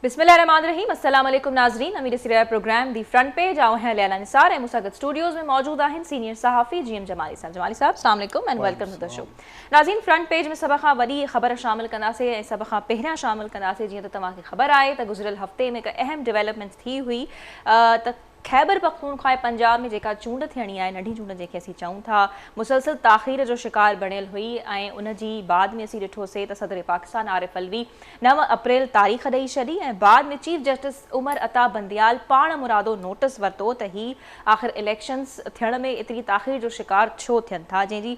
बिस्मिल्लाहिर्रहमानिर्रहीम। अस्सलाम वालेकुम नाज़रीन, अमीर सिरिया प्रोग्राम दी फ्रंट पेज आओ हैं लैला निसार है मुसागत स्टूडियोज़ में मौजूद हैं सीनियर सहाफ़ी GM जमाली साहब। जमाली साहब अस्सलाम वालेकुम and welcome to the show. नाज़रीन, फ्रंट पेज में सब खां वॾी ख़बर शामिल कंदासीं ऐं सब खां पहिरियां शामिल कंदासीं जीअं त तव्हांखे ख़बर आहे त गुज़िरियल हफ़्ते में हिकु अहम डेवलपमेंट थी हुई त खैबर पख्तूनख्वा पंजाब में जेका चूंड थियणी आहे, नंढी चूंड जंहिंखे असीं चऊं था, मुसलसिल ताख़ीर जो शिकार बणियल हुई ऐं उन जी बाद में असीं ॾिठोसीं त सदर पाकिस्तान आरिफ अलवी 9 अप्रैल तारीख़ ॾेई छॾी ऐं बाद में चीफ जस्टिस उमर अता बंदियाल पाण मुरादो नोटिस वरितो त ही आख़िर इलेक्शन्स थियण में एतिरी ताख़ीर जो शिकार छो थियनि था, जंहिंजी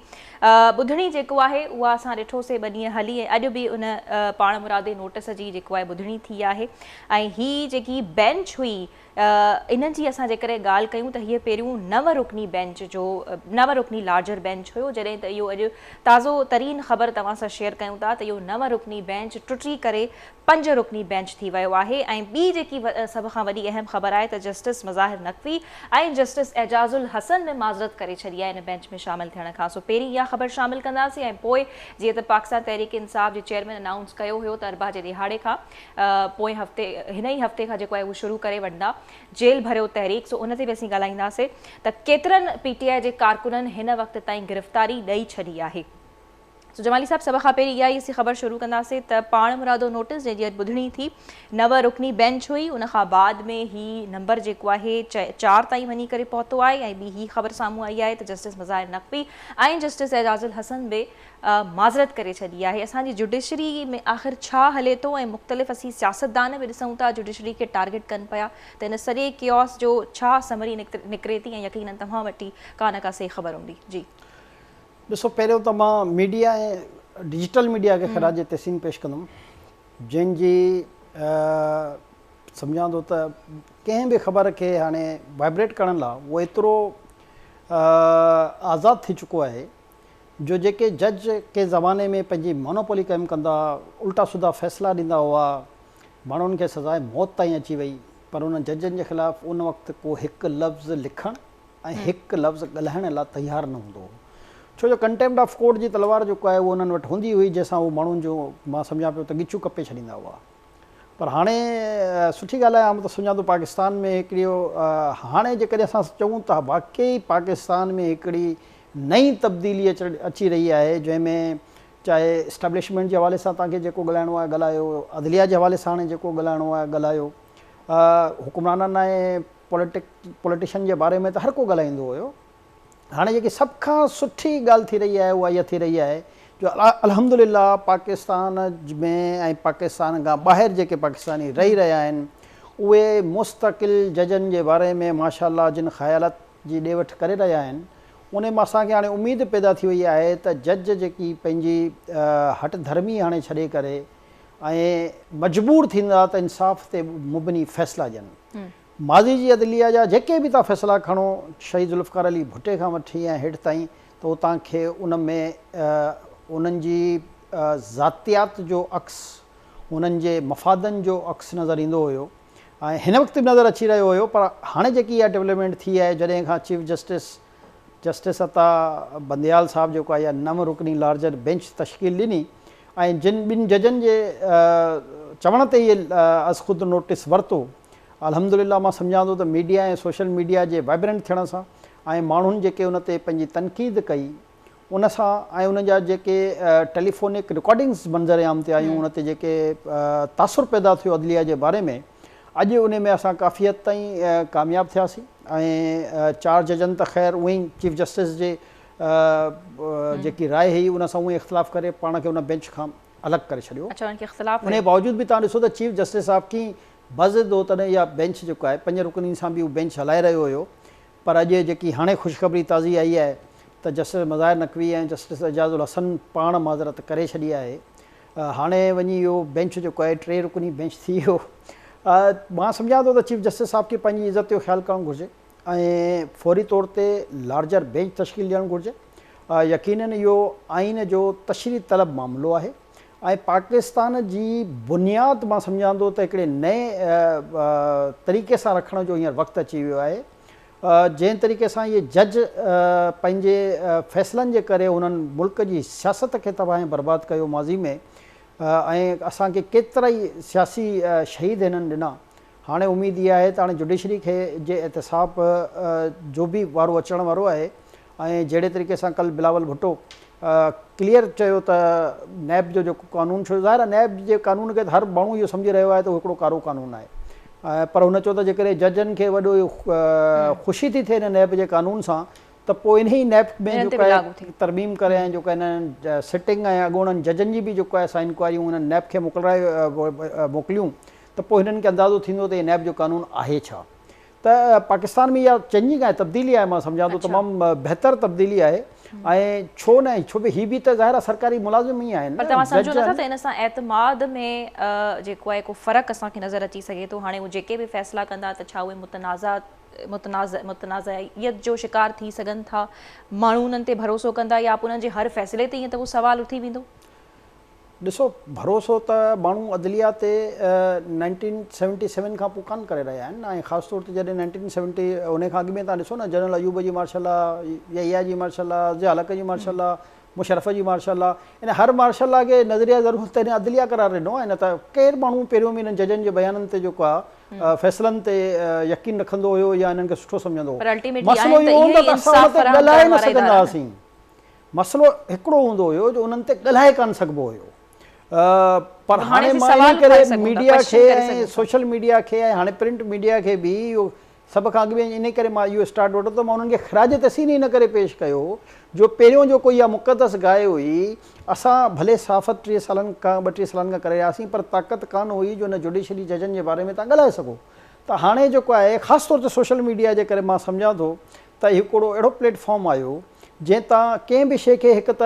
ॿुधणी जेको आहे उहा असां ॾिठोसीं 2 ॾींहं हली ऐं अॼु बि उन पाण मुरादे नोटिस जी जेको आहे ॿुधणी थी आहे। ऐं ही जेकी बेंच हुई इन जी असां जेकर ॻाल्हि कयूं त हीअ पहिरियों 9 रुकनी बेंच जो 9 रुकनी लार्जर बेंच हुयो, जॾहिं त इहो अॼु ताज़ो तरीन ख़बर तव्हां सां शेयर कयूं था त इहो 9 रुकनी बेंच टुटी करे 5 रुकनी बेंच थी वियो आहे। ऐं ॿी जेकी सभ खां वॾी अहम ख़बर आहे त जस्टिस मज़ाहिर नक़वी ऐं जस्टिस एजाज़ुल हसन में माज़रत करे छॾी आहे इन बेंच में शामिल थियण खां। सो पहिरीं इहा ख़बर शामिल कंदासीं ऐं पोइ जीअं त पाकिस्तान तहरीक इंसाफ़ जे चेयरमैन अनाउंस कयो हुयो त अरबा जे दिहाड़े खां पोइ हफ़्ते हिन ई हफ़्ते खां जेको आहे उहो शुरू करे वठंदा जेल भरियो तहरीक। सो उन ते बि असीं ॻाल्हाईंदासीं त केतिरनि PTI जे कारकुननि हिन वक़्त ताईं गिरफ़्तारी ॾेई छॾी आहे। सो जमाली साहब, सब खां पहिरीं इहा ई असीं ख़बर शुरू कंदासीं त पाण मुरादो नोटिस जंहिंजी अॼु ॿुधणी थी 9 रुकनी बेंच हुई, उन खां बाद में ही नंबर जेको आहे 4 ताईं वञी करे पहुतो आहे। ऐं ॿी ही ख़बर साम्हूं आई आहे त जस्टिस मज़ाहिर नक़वी ऐं जस्टिस एजाज़ुल हसन बि माज़रत करे छॾी आहे। असांजी जुडिशरी में आख़िर छा हले थो ऐं मुख़्तलिफ़ असीं सियासतदान बि ॾिसूं था जुडिशरी खे टारगेट कनि पिया त इन सॼे कियोस जो छा समरी निकिरे थी ऐं यकीनन तव्हां वटि का न का सही ख़बर हूंदी। जी ॾिसो, पहिरियों त मां मीडिया ऐं डिजिटल मीडिया खे ख़राज तहसीन पेश कंदुमि, जंहिंजी सम्झां थो त कंहिं बि ख़बर खे हाणे वाइब्रेट करण लाइ उहो एतिरो आज़ादु थी चुको आहे जो जेके जज के ज़माने में पंहिंजी मोनोपोली क़ाइमु कंदा, उल्टा सुधा फ़ैसिला ॾींदा हुआ, माण्हुनि खे सज़ाए मौत ताईं अची वई, पर उन जजनि जे ख़िलाफ़ु उन वक़्तु को हिकु लफ़्ज़ लिखणु ऐं हिकु लफ़्ज़ ॻाल्हाइण लाइ तयारु न हूंदो हो। छो जो कंटेम्प्ट ऑफ कोर्ट जी तलवार जेको आहे उहो उन्हनि वटि हूंदी हुई, जंहिंसां उहो माण्हुनि जो मां सम्झां पियो त ॻिचू कपे छॾींदा हुआ। पर हाणे सुठी ॻाल्हि आहे, आउं त सम्झां थो पाकिस्तान में हिकिड़ी हाणे जेकॾहिं असां चऊं था वाक़ई पाकिस्तान में हिकिड़ी नई तब्दीली अची रही आहे, जंहिंमें चाहे इस्टेब्लिशमेंट जे हवाले सां तव्हांखे जेको ॻाल्हाइणो आहे ॻाल्हायो, अदलिया जे हवाले सां हाणे जेको ॻाल्हाइणो आहे ॻाल्हायो, हुकुमराननि ऐं पॉलिटिशियन जे बारे में त हर को ॻाल्हाईंदो हुयो। हाणे जेकी सभ खां सुठी ॻाल्हि थी रही आहे उहा इहा थी रही आहे जो अल्हम्दुलिल्लाह पाकिस्तान में ऐं पाकिस्तान खां ॿाहिरि जेके पाकिस्तानी रही रहिया आहिनि उहे मुस्तक़िल जजनि जे बारे में माशाअल्लाह जिन ख़यालात जी ॾे वठि करे रहिया आहिनि, उन में असांखे हाणे उमेदु पैदा थी वई आहे त जज जेकी पंहिंजी हट धर्मी हाणे छॾे करे ऐं मजबूर थींदा त इंसाफ़ ते मुबनी फ़ैसिला ॾियनि। माज़ी जी अदलिया जा जेके बि तव्हां फ़ैसिला खणो, शहीद ज़ुल्फ़िकार अली भुट्टे खां वठी ऐं हेठि ताईं, त उहो तव्हांखे उन में उन्हनि जी ज़ातियात जो अक्स, उन्हनि जे मफ़ादनि जो अक्स नज़र ईंदो हुयो ऐं हिन वक़्तु बि नज़र अची रहियो हुयो। पर हाणे जेकी इहा डेवलपमेंट थी आहे, जॾहिं खां चीफ जस्टिस अता बंदियाल साहब जेको आहे इहा 9 रुकनी लार्जर बेंच तश्कील ॾिनी ऐं जिन 2 जजनि जे चवण ते इहे अज़ ख़ुदि नोटिस वरितो, अल्हम्दुलिल्लाह मां सम्झां थो त मीडिया ऐं सोशल मीडिया जे वाइब्रेंट थियण सां ऐं माण्हुनि जेके उन ते पंहिंजी तनक़ीद कई उन सां ऐं उन जा जेके टेलीफोनिक रिकॉर्डिंग्स मंज़र आम ते आयूं, उन ते जेके तासुर पैदा थियो अदलिया जे बारे में, अॼु उन में असां काफ़ी हद ताईं कामयाबु थियासीं। ऐं 4 जजनि त ख़ैर उअं ई चीफ जस्टिस जे जेकी राय हुई उन सां उअं ई इख़्तिलाफ़ करे पाण खे उन बेंच खां अलॻि करे छॾियो। उन बावजूदि बि तव्हां ॾिसो त चीफ जस्टिस साहिब कीअं बज़द हो, तॾहिं इहा बेंच जेको आहे 5 रुकनी सां बि उहो बेंच हलाए रहियो हुयो। पर अॼु जेकी हाणे ख़ुशख़बरी ताज़ी आई आहे त जस्टिस मज़ाहिर नक़वी ऐं जस्टिस एजाज़ुल हसन पाण माज़रत करे छॾी आहे। हाणे वञी इहो बेंच जेको आहे 3 रुकनी बेंच थी वियो। मां सम्झां थो त चीफ जस्टिस साहिब खे पंहिंजी इज़त जो ख़्यालु करणु घुरिजे ऐं फौरी तौर ते लार्जर बेंच तश्कील ॾियणु घुरिजे। यकीनन इहो आइन जो तशरीह तलब मामिलो आहे ऐं पाकिस्तान जी बुनियादु मां सम्झां थो त हिकिड़े नए तरीक़े सां रखण जो हींअर वक़्तु अची वियो आहे, जंहिं तरीक़े सां इहे जज पंहिंजे फ़ैसिलनि जे करे उन्हनि मुल्क जी सियासत खे तबाह ऐं बर्बादु कयो माज़ी में, ऐं असांखे केतिरा ई सियासी शहीद हिननि ॾिना। हाणे उमेदु इहा आहे त हाणे जुडिशरी खे जे एहतिसाब जो बि वारो अचण वारो आहे ऐं जहिड़े तरीक़े सां कल्ह बिलावल भुट्टो क्लियर चयो त नैब जो जेको कानून, छो ज़ाहिर आहे नैब जे कानून खे हर माण्हू इहो सम्झी रहियो आहे त उहो हिकिड़ो कारो कानून आहे, पर हुन चयो त जेकॾहिं जजनि खे वॾो ख़ुशी थी थिए हिन नैब जे कानून सां त पोइ इन ई नैब में जेको आहे तरमीम करे ऐं जेको हिननि सिटिंग ऐं अॻोणनि जजनि जी बि जेको आहे असां इंक्वायरियूं हुननि नैब खे मोकिलियूं त पोइ हिननि खे अंदाज़ो थींदो त इहे नैब जो कानून आहे छा। त पाकिस्तान में इहा चङी का तब्दीली आहे, मां सम्झां थो तमामु बहितर तब्दीली आहे। ऐं छो न, छो बि हीअ बि त ज़ाहिर आहे सरकारी मुलाज़िम ई आहिनि। पर तव्हां सम्झो नथा त इन सां एतमाद में जेको आहे को फ़र्क़ु असांखे नज़र अची सघे थो। हाणे उहे जेके बि फ़ैसिला कंदा त छा उहे मुतनाज़इयत जो शिकार थी सघनि था, माण्हू उन्हनि ते भरोसो कंदा या उन्हनि जे हर फ़ैसिले ते ईअं त उहो सुवालु उथी वेंदो? ॾिसो, भरोसो त माण्हू अदलिया ते 1977 खां पोइ कान करे रहिया आहिनि ऐं ख़ासि तौर ते जॾहिं 1970 उन खां अॻु में तव्हां ॾिसो न, जनरल अयूब जी मार्शल आहे, यहिया जी मार्शल आहे, ज़िया हलक जी मार्शल आहे, मुशर्रफ जी मार्शल आहे, इन हर मार्शल खे नज़रिया ज़रूरत हिन अदलिया करार ॾिनो आहे। न त केरु माण्हू पहिरियों बि हिननि जजनि जे बयाननि ते जेको आहे फ़ैसिलनि ते यकीन रखंदो हुयो या हिननि खे सुठो सम्झंदो हो। मसइलो इहो हूंदो त असां हुन ते ॻाल्हाए न सघंदा हुआसीं। मसइलो हिकिड़ो हूंदो हुयो जो उन्हनि ते ॻाल्हाए कान सघिबो हुयो। पर हाणे मां इन करे मीडिया खे ऐं सोशल मीडिया खे ऐं हाणे प्रिंट मीडिया खे बि इहो सभ खां अॻु में इन करे मां इहो स्टार्ट वठो त मां उन्हनि खे ख़राज तहसीन इन करे पेश कयो जो पहिरियों जेको इहा मुक़दस गाए हुई, असां भले सहाफ़त 30 सालनि खां 32 सालनि खां करे रहियासीं, पर ताक़त कान हुई जो न जुडिशरी जजनि जे बारे में तव्हां ॻाल्हाए सघो। त हाणे जेको आहे ख़ासि तौर ते सोशल मीडिया जे करे मां सम्झां थो त हिकिड़ो अहिड़ो प्लेटफॉर्म आयो जंहिं तव्हां कंहिं बि शइ खे हिकु त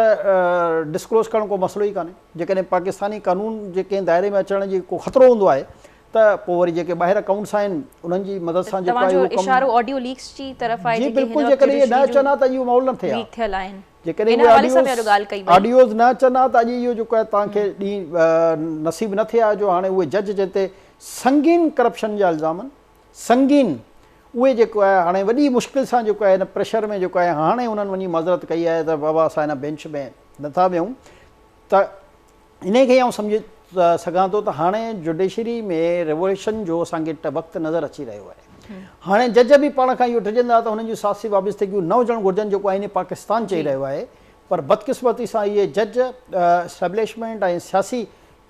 डिस्क्लोज़ करणु को मसइलो ई कान्हे। जेकॾहिं पाकिस्तानी कानून जे कंहिं दायरे में अचण जी को ख़तरो हूंदो आहे त पोइ वरी जेके ॿाहिरि अकाउंट्स आहिनि उन्हनि जी मदद सां जेको आहे ऑडियो लीक्स जी तरफ़ आहे, जी बिल्कुलु, जेकॾहिं इहे न अचनि हा त इहो माहौल न थिए हा। जेकॾहिं ऑडियोज़ न अचनि हा त अॼु इहो जेको आहे तव्हांखे ॾींहुं नसीब न थिया जो हाणे उहे जज जंहिं ते संगीन करप्शन जा इल्ज़ाम आहिनि, संगीन, उहे जेको आहे हाणे वॾी मुश्किल सां जेको आहे हिन प्रेशर में जेको आहे हाणे उन्हनि वञी माज़रत कई आहे त बाबा असां हिन बेंच में नथा वियूं। त इन खे आउं सम्झी सघां थो त हाणे जुडिशरी में रेवोल्यूशन जो असांखे वक़्तु नज़र अची रहियो आहे। हाणे जज बि पाण खां इहो डिॼंदा त हुननि जूं सासी वाबस्तगियूं न हुजणु घुरिजनि जेको आईन पाकिस्तान चई रहियो आहे, पर बदकिस्मती सां इहे जज एस्टेब्लिशमेंट ऐं सियासी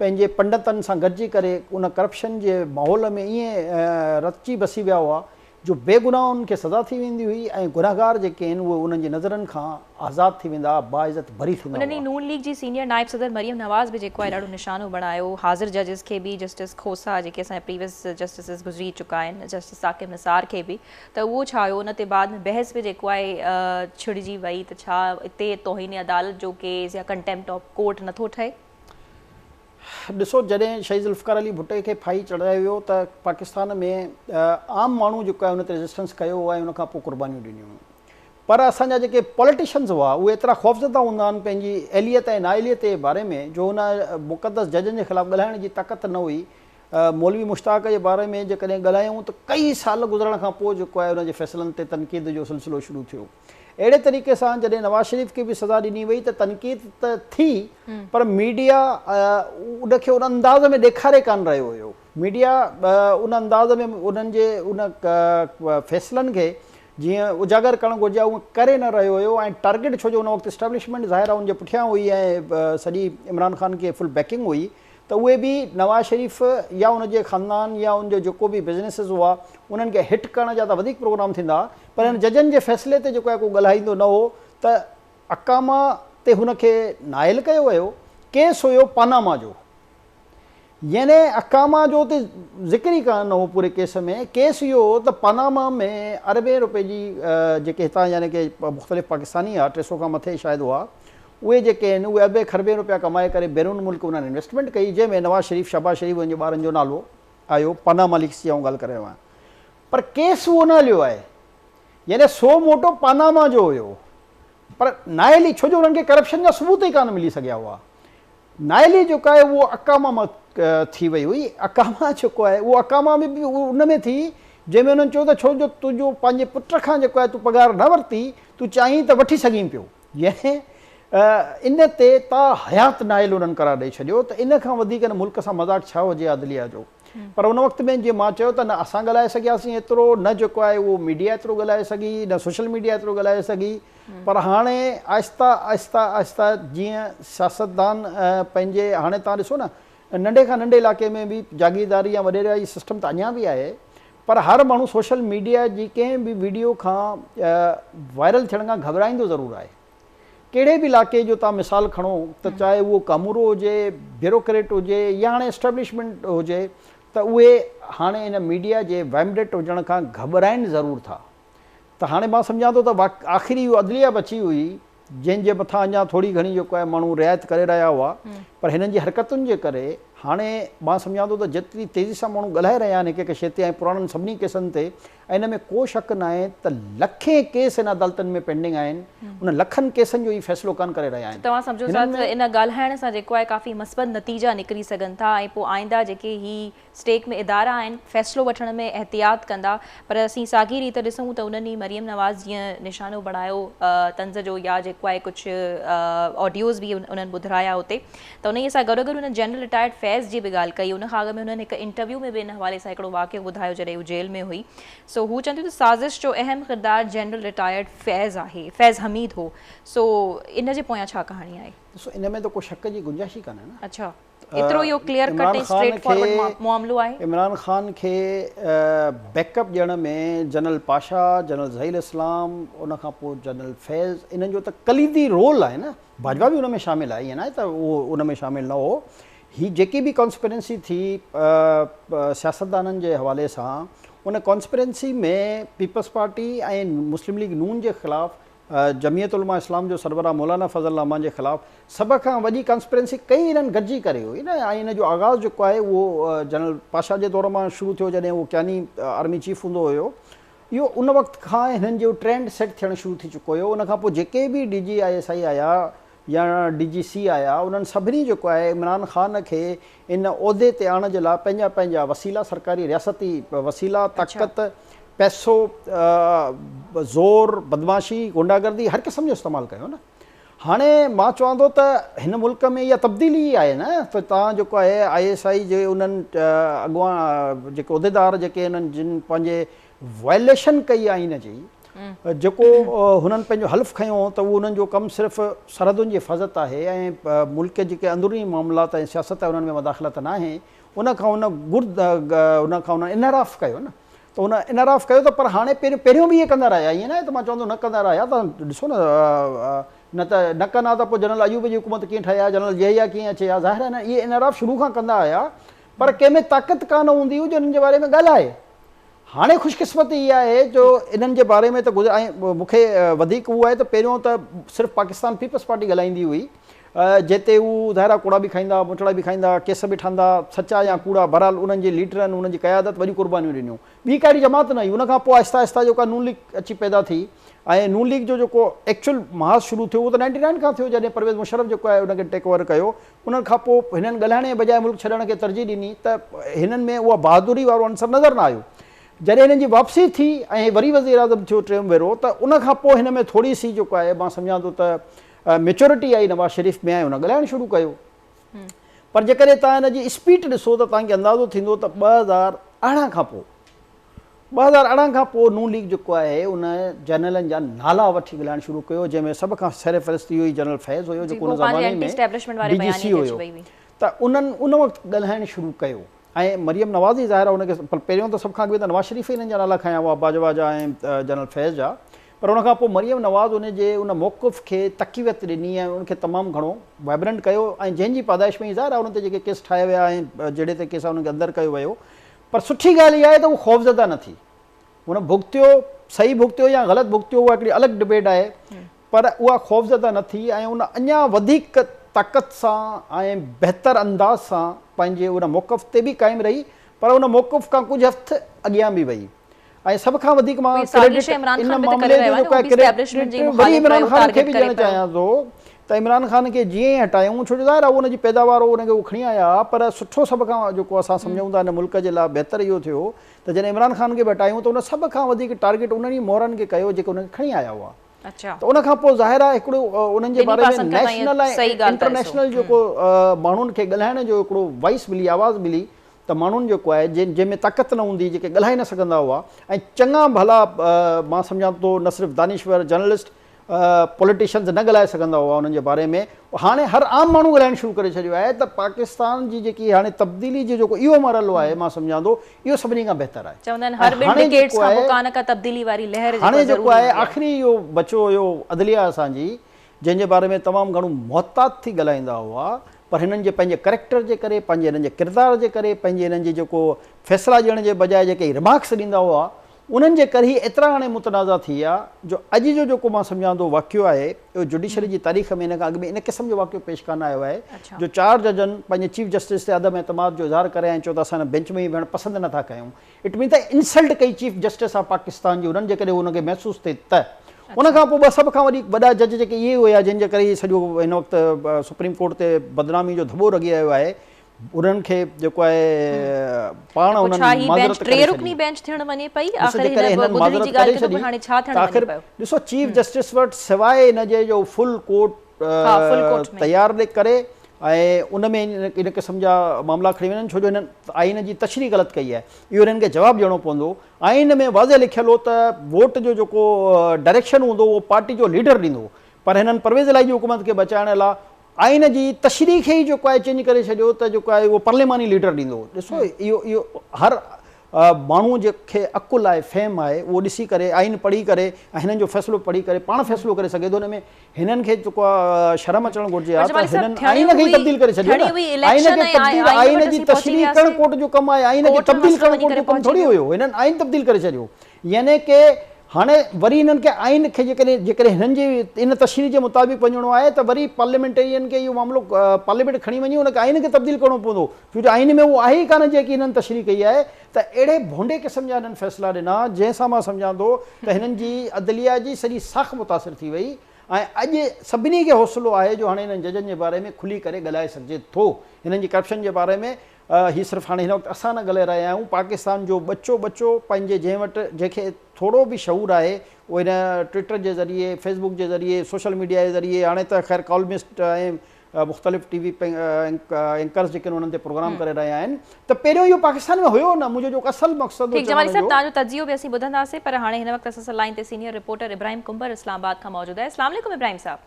पंहिंजे पंडितनि सां गॾिजी करे उन करप्शन जे माहौल में ईअं रची बसी विया हुआ जो बेगुनाहनि खे सज़ा थी वेंदी हुई ऐं गुनाहगार जेके आहिनि उहे उन्हनि जी नज़रनि खां आज़ादु थी वेंदा, बाइज़त भरी थींदा। उन्हनि नून लीग जी सीनियर नायब सदर मरियम नवाज़ बि जेको आहे ॾाढो निशानो बणायो हाज़िर जजिस खे बि, जस्टिस खोसा जेके असांजा प्रीवियस जस्टिस गुज़री चुका आहिनि, जस्टिस साकिब निसार खे बि, त उहो छा हुयो उन ते बाद में बहस बि जेको आहे छिड़जी वई त छा हिते तौहीन अदालत जो केस या कंटेम्प्ट ऑफ कोर्ट नथो ठहे? ॾिसो, जॾहिं शहीद ज़ुल्फ़िकार अली भुट्टे खे फाही चढ़ायो वियो त पाकिस्तान में आम माण्हू जेको आहे उन ते रेजिस्टेंस कयो हुआ ऐं उनखां पोइ क़ुर्बानियूं ॾिनियूं हुयूं। पर असांजा जेके पॉलिटिशियन्स हुआ उहे एतिरा ख़ौफ़ज़दा हूंदा आहिनि पंहिंजी एहलियत ऐं नाअहलियत जे बारे में जो हुन मुक़दस जजनि जे ख़िलाफ़ु ॻाल्हाइण जी ताक़त न हुई। मौलवी मुश्ताक जे बारे में जेकॾहिं ॻाल्हायूं त कई साल गुज़रण खां पोइ जेको आहे उनजे फ़ैसिलनि ते तनक़ीद जो सिलसिलो शुरू थियो। अहिड़े तरीक़े सां जॾहिं नवाज़ शरीफ़ खे बि सज़ा ॾिनी वई त तनक़ीद त थी, पर मीडिया उनखे उन अंदाज़ में ॾेखारे कान रहियो हुयो। मीडिया उन अंदाज़ में उन्हनि जे उन फ़ैसिलनि खे जीअं उजागर करणु घुरिजे उहो करे न रहियो हुयो ऐं टारगेट छो जो उन वक़्तु इस्टेब्लिशमेंट ज़ाहिर आहे उनजे पुठियां हुई ऐं सॼी इमरान ख़ान खे फुल बैकिंग हुई, त उहे बि नवाज़ शरीफ़ या उनजे ख़ानदान या उनजो जेको बि बिज़नेसिस हुआ उन्हनि खे हिट करण जा त वधीक प्रोग्राम थींदा, पर हिन जजनि जे फ़ैसिले ते जेको आहे को ॻाल्हाईंदो न हो। त अकामा ते हुनखे नाइल कयो वियो। केस हुयो पानामा जो, यानी अकामा जो त ज़िक्र ई कान हो पूरे केस में। केस इहो हो त पानामा में अरबें रुपए जी जेके हितां यानी की मुख़्तलिफ़ पाकिस्तानी आहे 300 खां मथे शायदि हुआ, उहे जेके आहिनि उहे अरबे खरबे रुपया कमाए करे बैरून मुल्क उन्हनि इन्वेस्टमेंट कई, जंहिंमें नवाज़ शरीफ़, शहबाज़ शरीफ़ उनजे ॿारनि जो नालो आयो। पानामा लीक्स जी आऊं ॻाल्हि करे रहियो आहियां, पर केस उहो न हलियो आहे, यानी सो मोटो पानामा जो हुयो, पर नाइली छो जो उन्हनि खे करप्शन जा सबूत ई कान मिली सघिया हुआ। नाइली जेको आहे उहो अकामा मां थी वई हुई। अकामा जेको आहे उहो अकामा में बि उन में थी जंहिंमें उन्हनि चयो त छो जो तुंहिंजो पंहिंजे पुट खां जेको आहे तूं पघार न वरिती, तूं चाहीं त वठी सघीं पियो। यानी इन ते तव्हां हयात नाइल उन्हनि करार ॾेई छॾियो त इन खां वधीक न मुल्क सां मज़ाक़ छा हुजे अदलिया जो। पर उन वक़्त में जीअं मां चयो त न असां ॻाल्हाए सघियासीं एतिरो, न जेको आहे उहो मीडिया एतिरो ॻाल्हाए सघी, न सोशल मीडिया एतिरो ॻाल्हाए सघी। पर हाणे आहिस्ता आहिस्ता आहिस्ता जीअं सियासतदान पंहिंजे, हाणे तव्हां ॾिसो न नंढे खां नंढे इलाइक़े में बि जागीरदारी या वॾेरा जी सिस्टम त अञा बि आहे, पर हर माण्हू सोशल मीडिया जी कंहिं बि वीडियो खां वायरल थियण खां घबराईंदो ज़रूरु आहे। कहिड़े बि इलाइक़े जो तव्हां मिसाल खणो त चाहे उहो कामूरो हुजे, ब्यूरोक्रेट हुजे या हाणे एस्टेब्लिशमेंट हुजे, त उहे हाणे इन मीडिया जे वाइब्रेट हुजण खां घबराइनि ज़रूरु था। त हाणे मां सम्झां थो त आख़िरी इहो अदलिया बची हुई जंहिंजे मथां अञा थोरी घणी जेको आहे माण्हू रिआयत करे रहिया हुआ, पर हिननि जी हरकतुनि जे करे हाणे मां सम्झां थो त जेतिरी तेज़ी सां माण्हू ॻाल्हाए रहिया आहिनि हिकु हिकु शइ ते ऐं पुराणनि सभिनी केसनि ते, ऐं इन में को शक न आहे त लखे केस इन अदालतनि में पेंडिंग आहिनि, उन लखनि केसनि जो ई फ़ैसिलो कान करे रहिया आहिनि। तव्हां सम्झो था त इन ॻाल्हाइण सां जेको आहे काफ़ी मस्बत नतीजा निकिरी सघनि था ऐं पोइ आईंदा जेके ही स्टेक में इदारा आहिनि फ़ैसिलो वठण में एहतियात कंदा। पर असीं साॻी रीति ॾिसूं त उन्हनि मरियम नवाज़ जीअं निशानो बणायो तंज़ जो, या जेको आहे कुझु ऑडियोज़ बि उन्हनि ॿुधाया हुते, त उन सां गॾो गॾु उन्हनि जनरल रिटायर्ड फैज़ जी बि ॻाल्हि कई। उन खां अॻु में उन्हनि हिकु इंटरव्यू में बि इन हवाले सां हिकिड़ो वाक़ियो ॿुधायो जॾहिं हू जेल में हुई। सो हू चवनि थियूं त साज़िश जो अहम किरदारु जनरल रिटायर्ड फैज़ आहे, फैज़ हमीद हो। सो इन जे पोयां छा कहाणी आहे? ॾिसो इन में त को शक जी गुंजाइश ई कान्हे न। अच्छा, एतिरो इहो क्लियर कट ऐं स्ट्रेट फॉरवर्ड मामलो आहे। इमरान ख़ान खे बैकअप ॾियण में जनरल पाशा, जनरल ज़हीर इस्लाम, उन खां पोइ जनरल फैज़, इन्हनि जो त कलीदी रोल आहे न। भाजपा बि उन में शामिलु आहे, ईअं न आहे त उहो उन में शामिलु न हो। ही जेकी बि कॉन्स्पिरेंसी थी सियासतदाननि जे हवाले सां, उन कॉन्स्पिरेंसी में पीपल्स पार्टी ऐं मुस्लिम लीग नून जे ख़िलाफ़ु, जमियत उलमा इस्लाम जो सरबराह मौलाना फज़ल रहमान जे ख़िलाफ़ु सभ खां वॾी कॉन्स्पिरेंसी कई इन्हनि गॾिजी करे हुई न। ऐं इन जो आगाज़ जेको आहे उहो जनरल पाशा जे दौर मां शुरू थियो, जॾहिं उहो क्यानी आर्मी चीफ हूंदो हुयो। इहो उन वक़्त खां हिननि जो ट्रेंड सेट थियणु शुरू थी चुको हुयो। उन खां पोइ जेके बि DGISI आया या DGC आया, उन्हनि सभिनी जेको आहे इमरान ख़ान खे इन उहिदे ते आणण जे लाइ पंहिंजा पंहिंजा वसीला, सरकारी रियासती वसीला, ताक़त, पैसो, ज़ोर, बदमाशी, गुंडागर्दी, हर क़िस्म जो इस्तेमालु कयो न। हाणे मां चवां थो त हिन मुल्क में इहा तब्दीली आहे न, त तव्हां जेको आहे ISI जे उन्हनि अॻुवां जेके उहिदेदार जेके उन्हनि जिन पंहिंजे वायलेशन कई आहे इन जी, जेको हुननि पंहिंजो हल्फ़ खयो त उहो उन्हनि जो कमु सिर्फ़ु सरहदुनि जी हिफ़ाज़त आहे ऐं मुल्क जेके अंदरूनी मामलात ऐं सियासत आहे उन्हनि में मदाख़लत न आहे। उन खां उन इनराफ़ कयो न, त उन इनराफ़ कयो। त पर हाणे पहिरियों बि इहे कंदा रहिया, ईअं न आहे त मां चवंदो न कंदा रहिया। त ॾिसो न कंदा त पोइ जनरल अयूब जी हुकूमत कीअं ठही आहे, जनरल यहिया कीअं अचे हा, ज़ाहिर आहे न इहे इनराफ़ शुरू खां कंदा आया, पर कंहिंमें ताक़त कान हूंदी हुई जो इन्हनि जे बारे में ॻाल्हाए। हाणे ख़ुशकिस्मती इहा आहे जो इन्हनि जे बारे में त ऐं मूंखे वधीक उहो आहे त पहिरियों त सिर्फ़ु पाकिस्तान पीपल्स पार्टी ॻाल्हाईंदी हुई, जिते हू ज़ाहिरा कूड़ा बि खाईंदा, मुचड़ा बि खाईंदा, केस बि ठहंदा, सचा या कूड़ा, बहरहाल उन्हनि जे लीडरनि, उन्हनि जी क़यादत वॾी क़ुर्बानियूं ॾिनियूं। ॿी काई जमात न हुई। उन खां पोइ आहिस्ता आहिस्ता जेका नून लीग अची पैदा थी, ऐं नून लीग जो जेको एक्चुअल महाज़ शुरू थियो उहो त 99 खां थियो, जॾहिं परवेज़ मुशर्रफ जेको आहे उनखे टेक ओवर कयो। उन खां पोइ हिननि ॻाल्हाइण जे बजाए मुल्क छॾण खे तरजीह ॾिनी, त हिननि में उहा बहादुरी वारो अंसर नज़र न आयो। जॾहिं हिननि जी वापसी थी ऐं वरी वज़ीर आज़म थियो टियों भेरो, त उन खां पोइ हिन में थोरी सी जेको आहे मां सम्झां थो त मेच्योरिटी आई नवाज़ शरीफ़ में, ऐं उन ॻाल्हाइणु शुरू कयो। पर जेकॾहिं तव्हां हिन जी स्पीड ॾिसो त तव्हांखे अंदाज़ो थींदो त 2018 खां पोइ 2018 खां पोइ नून लीग जेको आहे उन जनरलनि जा नाला वठी ॻाल्हाइणु शुरू कयो, जंहिंमें सभ खां सर फ़हरिस्त हुई जनरल फैज़ हुयो, जेको उन ज़माने में DGC हुयो। त उन्हनि उन वक़्तु ॻाल्हाइणु शुरू कयो। ऐं मरियम नवाज़ ई ज़ाहिर आहे उनखे पहिरियों त सभ खां अॻु त नवाज़ शरीफ़ हिननि जा नाला खयां हुआ, बाजवा जा ऐं जनरल फैज़ जा। पर उन खां पोइ मरियम नवाज़ उन जे उन मौक़िफ़ खे तक़ीवत ॾिनी ऐं उनखे तमामु घणो वाइब्रेंट कयो। ऐं जंहिंजी पैदाइश में ई ज़ाहिर आहे उन ते जेके केस ठाहे विया ऐं जहिड़े ते केस आहे उनखे अंदरि कयो वियो। पर सुठी ॻाल्हि इहा आहे त उहो ख़ौफ़ज़दा न थी, हुन भुगतियो, सही भुगतियो या ग़लति भुगतियो, उहा हिकिड़ी अलॻि डिबेट आहे, पर उहा ख़ौफ़ज़दा न थी ऐं उन अञा वधीक ताक़त सां ऐं बहितर अंदाज़ सां पंहिंजे उन मौक़िफ़ ते बि क़ाइमु रही, पर उन मौक़िफ़ खां कुझु हफ़्ते अॻियां बि वई। ऐं सभ खां वधीक मां इमरान ख़ान खे बि ॾियणु चाहियां थो त इमरान ख़ान खे जीअं ई हटायूं, छो जो ज़ाहिर आहे उनजी पैदावार उनखे उहो खणी आया, पर सुठो सभ खां जेको असां सम्झूं था हिन मुल्क जे लाइ बहितर इहो थियो त जॾहिं इमरान ख़ान खे बि हटायूं त उन सभ खां वधीक टारगेट उन्हनि ई मोहरनि खे कयो जेके उनखे खणी आया हुआ। अच्छा त उन खां पोइ ज़ाहिर आहे हिकिड़ो उन्हनि जे ॿिन्ही बारे में पासनि खां नेशनल तव्हां सही ऐं ॻाल्हि था ॾिसो। इंटरनेशनल जेको माण्हुनि खे ॻाल्हाइण जो हिकिड़ो वॉइस मिली, आवाज़ मिली, त माण्हुनि जेको आहे जंहिंमें ताक़त न हूंदी, जेके ॻाल्हाए न सघंदा हुआ, ऐं चङा भला मां सम्झां थो न सिर्फ़ु दानिश्वर जर्नलिस्ट पॉलिटिशियन्स न ॻाल्हाए सघंदा हुआ उन्हनि जे बारे में, हाणे हर आम माण्हू ॻाल्हाइणु शुरू करे छॾियो आहे। त पाकिस्तान जी जेकी हाणे तब्दीली जो जेको इहो मरहलो आहे, मां सम्झां थो इहो सभिनी खां बहितर आहे। चवंदा आहिनि हर ॿिनि डिकेड्स खां पोइ का न का तब्दीली वारी लहर हाणे जेको आहे आख़िरी इहो बचो हुयो अदलिया असांजी, जंहिंजे बारे में तमामु घणो मुहतात थी ॻाल्हाईंदा हुआ, पर हिननि जे पंहिंजे करेक्टर जे करे, पंहिंजे हिननि जे किरदार जे करे, पंहिंजे हिननि जी जेको फ़ैसिला ॾियण जे बजाए जेके रिमार्क्स ॾींदा हुआ, उन्हनि जे करे ई एतिरा हाणे मुतनाज़ा थी विया जो अॼु जो जेको मां सम्झां थो वाक़ियो आहे, इहो जुडिशरी जी तारीख़ में इन खां अॻु में इन क़िस्म जो वाक़ियो पेश कान आयो आहे जो 4 जजनि पंहिंजे चीफ जस्टिस ते अदम एतमाद जो इज़हार करे ऐं चयो त असां हिन बेंच में ई वेहणु पसंदि नथा कयूं। इट मीन त इंसल्ट कई चीफ जस्टिस ऑफ पाकिस्तान जी, उन्हनि जे करे उनखे महसूसु थिए त उन खां पोइ सभ खां वॾा जज जेके इहे हुया जंहिंजे करे सॼो हिन वक़्तु सुप्रीम कोर्ट ते बदनामी जो धॿो लॻी आयो आहे, उन्हनि खे जेको आहे पाण उन्हनि माज़रत करे छॾी। आख़िर ॾिसो चीफ जस्टिस वटि सवाइ इन जे जो फुल कोर्ट तयारु करे ऐं उन में इन क़िस्म जा मामला खणी वञनि, छो जो हिननि आइन जी तशरीह ग़लति कई आहे, इहो हिननि खे जवाबु ॾियणो पवंदो। आइन में वाज़े लिखियलु हो त वोट जो जेको डायरेक्शन हूंदो उहो पार्टी जो लीडर ॾींदो, पर हिननि परवेज़ इलाही जी हुकूमत खे बचाइण लाइ आइन जी तशरीह खे ई जेको आहे चेंज करे छॾियो त जेको आहे उहो पार्लिमानी लीडर ॾींदो। ॾिसो इहो हर माण्हू जंहिंखे अकुलु आहे, फ़हम आहे, उहो ॾिसी करे आइन पढ़ी करे ऐं हिननि जो फ़ैसिलो पढ़ी करे पाण फ़ैसिलो करे सघे थो। हिन में हिननि खे जेको आहे शर्म अचणु घुरिजे आहे त हिननि आइन खे ई तब्दील करे छॾियो। आइन जी तशरीह करणु कोर्ट जो कमु आहे, आइन खे तब्दील करणु कोर्ट जो कमु थोरी हुयो, हिननि आइन तब्दील करे छॾियो। यानी की हाणे वरी हिननि खे आइन खे जेकॾहिं हिननि जी इन तशरीह जे मुताबिक़ वञिणो आहे त वरी पार्लियामेंटेरियन खे इहो मामिलो पार्लियामेंट खणी वञी हुनखे आइन खे तब्दील करणो पवंदो, छो जो आइन में उहो आहे ई कान जेकी हिननि तशरीह कई आहे। त अहिड़े भोंडे क़िस्म जा हिननि फ़ैसिला ॾिना जंहिंसां मां सम्झां थो त हिननि जी अदलिया जी सॼी साख मुतासिर थी वई ऐं अॼु सभिनी खे हौसलो आहे जो हाणे हिननि जजनि जे बारे में खुली करे ॻाल्हाए सघिजे थो। हिननि जी करप्शन जे बारे में हीअ सिर्फ़ु हाणे हिन वक़्तु असां न ॻाल्हाए रहिया आहियूं, पाकिस्तान जो बच्चो पंहिंजे जंहिं वटि जंहिंखे थोरो बि शऊर आहे उहो हिन ट्विटर जे ज़रिए, फेसबुक जे ज़रिए, सोशल मीडिया जे ज़रिए, हाणे त ख़ैर कॉलमिस्ट ऐं मुख़्तलिफ़ टीवी एंकर्स जेके उन्हनि ते प्रोग्राम करे रहिया आहिनि, त पहिरियों इहो पाकिस्तान में हुयो न। मुंहिंजो जेको असल मक़सदु तव्हांजो तजियो बि असीं ॿुधंदासीं, पर हाणे हिन वक़्तु असां सां लाइन ते senior reporter Ibrahim comber Islamabad खां मौजूदु आहे। अस्सलाम वालेकुम इब्राहिम साहब,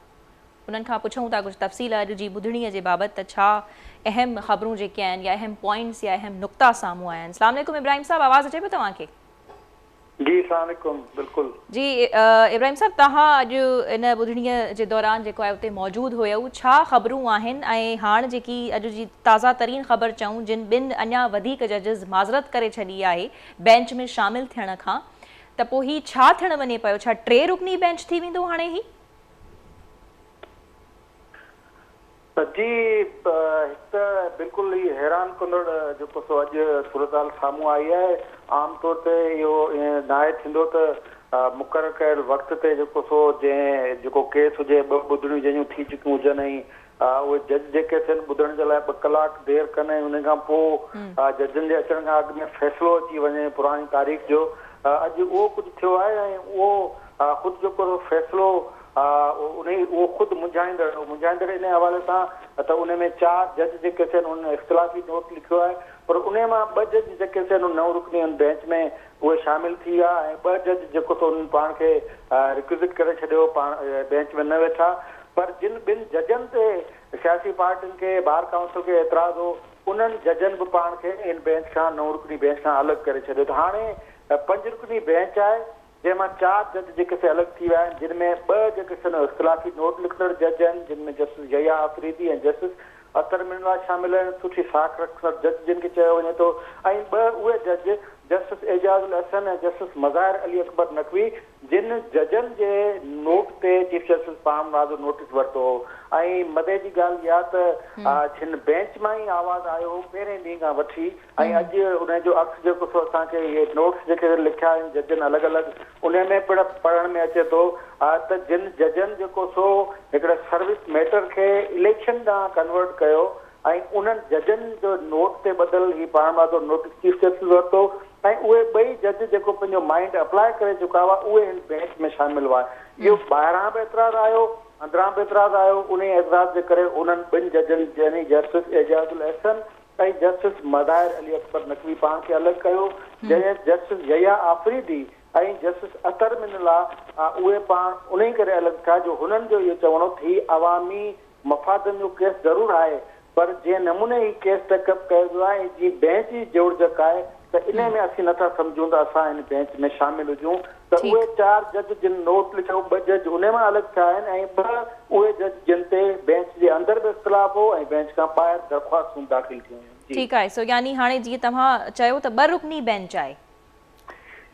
उन्हनि खां पुछूं था कुझु तफ़सील अॼु जी ॿुधणीअ जे बाबति त छा अहम ख़बरूं जेके आहिनि या अहम पॉइंट्स या अहम नुक़्ता साम्हूं आया आहिनि। अस्सलाम वालेकुम इब्राहिम साहब, आवाज़ अचे पियो तव्हांखे? जी अस्सलाम वालेकुम, बिल्कुलु जी इब्राहिम साहब, तव्हां अॼु इन ॿुधणीअ जे दौरान जेको आहे उते मौजूदु हुयव, छा ख़बरूं आहिनि ऐं हाणे जेकी अॼु जी ताज़ा तरीन ख़बर चऊं जिन ॿिनि अञा वधीक जजिस माज़रत करे छॾी आहे बेंच में शामिलु थियण खां, त पोइ हीउ छा थियणु वञे पियो? छा 3 रुकनी बेंच थी वेंदो हाणे ही? जी हिकु त बिल्कुलु ई हैरान कंदड़ जेको सो अॼु सूरत साम्हूं आई आहे। आमतौर ते इहो नाहे थींदो त मुक़ररु कयल वक़्त ते जेको सो जंहिं जेको केस हुजे, 2 ॿुधणियूं जंहिंजूं थी चुकियूं हुजनि ऐं उहे जज जेके थियनि ॿुधण जे लाइ 2 कलाक देरि कनि ऐं उन खां पोइ जजनि जे अचण खां अॻु में फ़ैसिलो अची वञे पुराणी तारीख़ जो, अॼु उहो कुझु थियो आहे ऐं उहो ख़ुदि जेको फ़ैसिलो उहो ख़ुदि मुंझाईंदड़ इन हवाले सां त उन में 4 जज जेके थियनि उन इख़्तिलाफ़ी नोट लिखियो आहे, पर उन मां 2 जज जेके थियनि 9 रुकनी बेंच में उहे शामिलु थी विया ऐं 2 जज जेको सो उन्हनि पाण खे रिक्विज़िट करे छॾियो, पाण बेंच में न वेठा। पर जिन 2 जजनि ते सियासी पार्टियुनि खे बार काउंसिल खे एतिराज़ हो, उन्हनि जजनि बि पाण खे इन बेंच खां 9 रुकनी बेंच खां अलॻि करे छॾियो। त हाणे 5 रुकनी बेंच आहे जंहिंमां 4 जज जेके से अलॻि थी विया आहिनि, जिन में 2 जेके से इख़्तिलाफ़ी नोट लिखंदड़ जज आहिनि, जिन में जस्टिस यहया अफरीदी ऐं जस्टिस अतर मिनवाज शामिल आहिनि, सुठी साख रखंदड़ जज जिन खे चयो वञे थो, ऐं 2 उहे जज जस्टिस एजाज़ुल हसन ऐं जस्टिस मज़ाहिर अली अकबर नक़वी, जिन जजनि जे नोट ते चीफ जस्टिस पाम नाज़ो नोटिस वरितो हो। ऐं मदे जी ॻाल्हि इहा त जिन बेंच मां ई आवाज़ आयो हो पहिरें ॾींहं खां वठी, ऐं अॼु उनजो अक्स जेको सो असांखे इहे नोट्स जेके लिखिया आहिनि जजनि अलॻि अलॻि, उन में पिणु पढ़ण में अचे थो त जिन जजनि जेको सो हिकिड़े सर्विस मैटर खे इलेक्शन ॾांहुं कन्वर्ट कयो ऐं उन्हनि जजनि जो नोट ते बदल ही पाण नाज़ो नोटिस चीफ जस्टिस वरितो ऐं उहे ॿई जज जेको पंहिंजो माइंड अप्लाई करे चुका हुआ उहे हिन बेंच में शामिल हुआ। इहो ॿाहिरां बि एतिराज़ आयो, अंदरां बि एतिराज़ आयो। उन एतिराज़ जे करे उन्हनि ॿिनि जजनि यानी जस्टिस एजाजुल अहसन ऐं जस्टिस मदाहिर अली अकबर नकवी पाण खे अलॻि कयो, जंहिं जस्टिस यया आफरीदी ऐं जस्टिस अतर मिनला उहे पाण उन ई करे अलॻि थिया जो हुननि जो इहो चवणो थी अवामी मफ़ादनि जो केस ज़रूरु आहे, पर जंहिं नमूने ही केस टेकअप कयो वियो आहे जीअं बेंच जी जोड़जक आहे त इन में असीं नथा सम्झूं त असां हिन बेंच में शामिल हुजूं। त उहे 4 जज जिन नोट लिखियो 2 जज उन मां अलॻि थिया आहिनि ऐं 2 उहे जज जिन ते बेंच जे अंदरि बि इख़्तिलाफ़ हो ऐं बेंच खां ॿाहिरि दरख़्वास्तूं दाख़िल थियूं आहिनि। ठीकु आहे। सो यानी हाणे जीअं तव्हां चयो त 2 रुकनी बेंच आहे।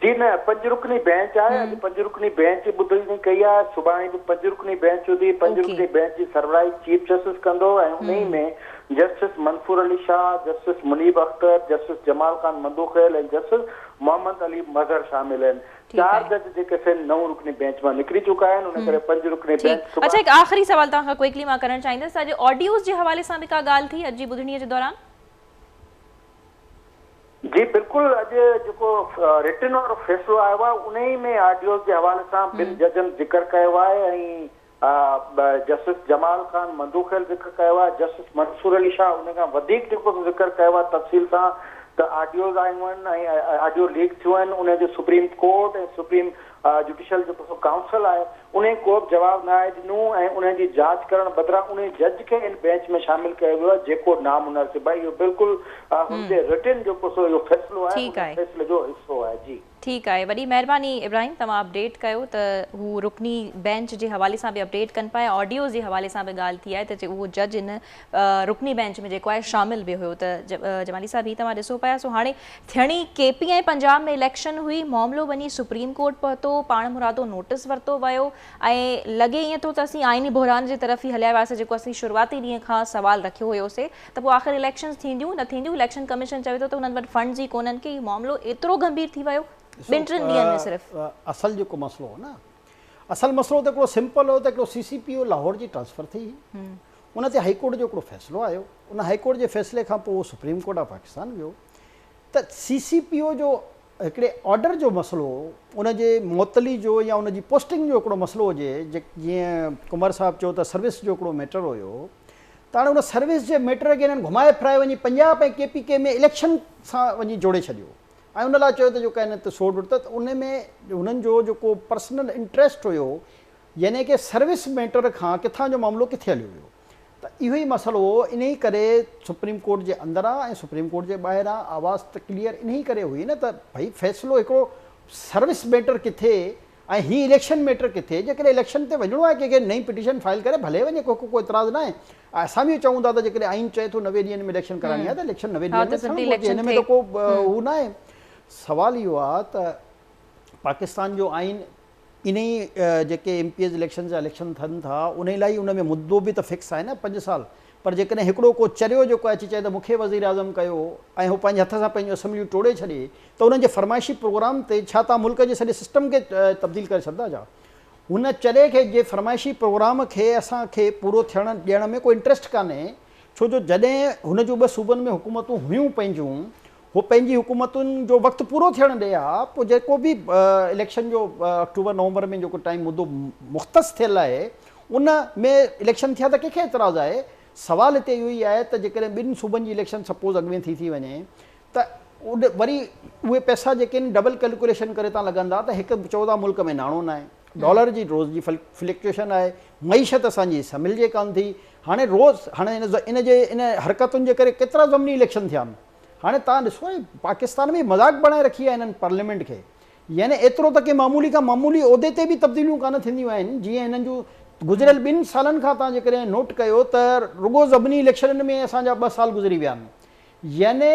जी न, 5 रुकनी बेंच आहे। अॼु 5 रुकनी बेंच ॿुधणी कई आहे, सुभाणे बि 5 रुकनी बेंच हूंदी। 5 रुकनी बेंच जी सरबराही चीफ जस्टिस कंदो ऐं उन ई में justice Mansoor Ali Shah, justice Munib Akhtar, justice Jamal Khan Mandokhel ऐं जस्टिस मोहम्मद अली मज़हर शामिल आहिनि। 4 जज जेके आहिनि 9 रुकनी बेंच मां निकिरी चुका आहिनि, उन करे 5 रुकनी बेंच। अच्छा, हिकु आख़िरी सवाल तव्हां खां क्विकली मां करणु चाहींदसि, अॼु ऑडियोज़ जे हवाले सां बि का ॻाल्हि थी अॼु जी ॿुधणीअ जे दौरान? जी बिल्कुलु, अॼु जेको रिटन और फ़ैसिलो आयो आहे उन ई में ऑडियोज़ जे हवाले सां 2 जजनि ज़िक्र कयो आहे ऐं जस्टिस जमाल खान मंदूखेल ज़िक्र कयो आहे, जस्टिस मंसूर अली शाह उन खां वधीक जेको ज़िक्र कयो आहे तफ़सील सां त ऑडियोज़ आयूं आहिनि ऐं ऑडियो लीक थियूं आहिनि। उन जो सुप्रीम कोर्ट ऐं सुप्रीम जुडिशल जेको काउंसिल आहे उन को बि जवाबु न आहे ॾिनो ऐं उन जी जांच करण बदिरां उन जज खे इन बेंच में शामिल कयो वियो आहे जेको नामुनासिब आहे। इहो बिल्कुलु हुनजे रिटन जेको सो इहो फ़ैसिलो आहे फ़ैसिले जो हिसो आहे। जी ठीकु आहे, वॾी महिरबानी इब्राहिम, तव्हां अपडेट कयो त हू रुकनी बेंच जे हवाले सां बि अपडेट कनि पिया, ऑडियोज़ जे हवाले सां बि ॻाल्हि थी आहे त उहो जज इन रुकनी बेंच में जेको आहे शामिल बि हुयो। त जमाली साहब ही तव्हां ॾिसो पिया, सो हाणे थियणी KP ऐं पंजाब में इलेक्शन हुई, मामिलो वञी सुप्रीम कोर्ट पहुतो, पाण मुरादो नोटिस वरितो वियो ऐं लॻे ईअं थो त असीं आइनी बहिरान जे तरफ़ ई हलिया वियासीं जेको असीं शुरूआती ॾींहं खां सवाल रखियो हुयोसीं त पोइ आख़िर इलेक्शन्स थींदियूं न थींदियूं। इलेक्शन कमीशन चवे थो त हुननि वटि फंड्स ई कोन्हनि कि मामिलो एतिरो गंभीर थी वियो 2-3 ॾींहंनि में सिर्फ़। असल जेको मसलो हो न, असल मसलो त हिकिड़ो सिंपल हो त हिकिड़ो CCPO लाहौर जी ट्रांसफ़र थी, उन ते हाई कोर्ट जो हिकिड़ो फ़ैसिलो आयो, उन हाई कोर्ट जे फ़ैसिले खां पोइ सुप्रीम कोर्ट ऑफ पाकिस्तान वियो त CCPO जो हिकिड़े ऑर्डर जो मसलो, उन जे मुअतली जो या उन जी पोस्टिंग जो हिकिड़ो मसलो हुजे, जीअं कुमार साहब चयो त सर्विस जो हिकिड़ो मैटर हुयो, त हाणे उन सर्विस जे मैटर खे हिननि घुमाए फिराए वञी पंजाब ऐं KPK में इलेक्शन सां वञी जोड़े छॾियो ऐं उन लाइ चयो त जेको हिन ते सोट वरितो त उन में हुननि जो जेको पर्सनल इंट्रस्ट हुयो यानी कि सर्विस मैटर खां किथां जो मामिलो किथे हलियो हुयो। त इहो ई मसइलो हो, इन ई करे सुप्रीम कोर्ट जे अंदरां ऐं सुप्रीम कोर्ट जे ॿाहिरां आवाज़ त क्लियर इन ई करे हुई न त भई फ़ैसिलो हिकिड़ो सर्विस मैटर किथे ऐं हीअ इलेक्शन मैटर किथे। जेकॾहिं इलेक्शन ते वञिणो आहे कंहिंखे नई पिटीशन फाइल करे भले वञे, को इतराज़ न आहे। असां बि चऊं था त जेकॾहिं आइन चए थो 90 ॾींहंनि में इलेक्शन कराइणी आहे त इलेक्शन 90 ॾींहंनि में, हिन में त को हू न आहे। सवाल इहो आहे त पाकिस्तान जो आइन इन ई जेके MPs इलेक्शन जा इलेक्शन थियनि था उन लाइ उन में मुद्दो बि त फिक्स आहे न 5 साल। पर जेकॾहिं हिकिड़ो को चरियो जेको अची चए त मूंखे वज़ीर आज़म कयो ऐं हू पंहिंजे हथ सां पंहिंजो असेंबलियूं टोड़े छॾे त उन्हनि जे फरमाइशी प्रोग्राम ते छा तव्हां मुल्क जे सॼे सिस्टम खे तब्दील करे छॾंदा छा? हुन चरे खे जे फरमाइशी प्रोग्राम खे असांखे पूरो थियणु ॾियण में कोई इंट्रस्ट कान्हे, छो जो जॾहिं हुन जूं 2 सूबनि में हुकूमतूं हुयूं पंहिंजूं, हो पंहिंजी हुकूमतुनि जो वक़्तु पूरो थियणु ॾे हा, पोइ जेको बि इलेक्शन जो अक्टूबर नवंबर में जेको टाइम मुद्दो मुख़्तस थियल आहे उन में इलेक्शन थिया त कंहिंखे एतिराज़ु आहे। सवाल हिते इहो ई आहे त जेकॾहिं 2 सूबनि जी इलेक्शन सपोज़ अॻिमें थी वञे त उन वरी उहे पैसा जेके आहिनि डबल कैलकुलेशन करे तव्हां लॻंदा त हिकु चओ था मुल्क में नाणो न आहे, डॉलर जी रोज़ जी फ्लक्चुएशन आहे, मईशत असांजी संभलिजे कान थी। हाणे हाणे इन हरकतुनि जे करे केतिरा ज़मनी इलेक्शन थिया आहिनि। हाणे तव्हां ॾिसो पाकिस्तान में मज़ाक बणाए रखी आहे हिननि पार्लियामेंट खे, यानी एतिरो त की मामूली खां मामूली उहिदे ते बि तब्दीलियूं कान थींदियूं आहिनि। जीअं हिननि जूं गुज़िरियल 2 सालनि खां तव्हां जेकॾहिं नोट कयो त रुगो ज़मनी इलेक्शननि में असांजा 2 साल गुज़री विया आहिनि। यानी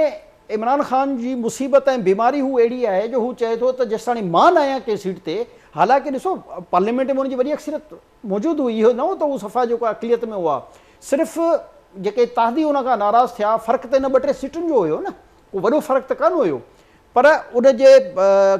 इमरान ख़ान जी मुसीबत ऐं बीमारी हू अहिड़ी आहे जो हू चए थो त जेसिताणी मां न आहियां कंहिं सीट ते, हालांकि ॾिसो पार्लियामेंट में हुनजी वॾी अक्सरियत मौजूदु हुई, इहो न हो त उहो सफ़ा जेको अक़लियत में हुआ, सिर्फ़ु जेके ताहदी हुन खां नाराज़ थिया फ़र्क़ु त हिन 2-3 सीटुनि जो हुयो न, को वॾो फ़र्क़ु त कान हुयो। पर उनजे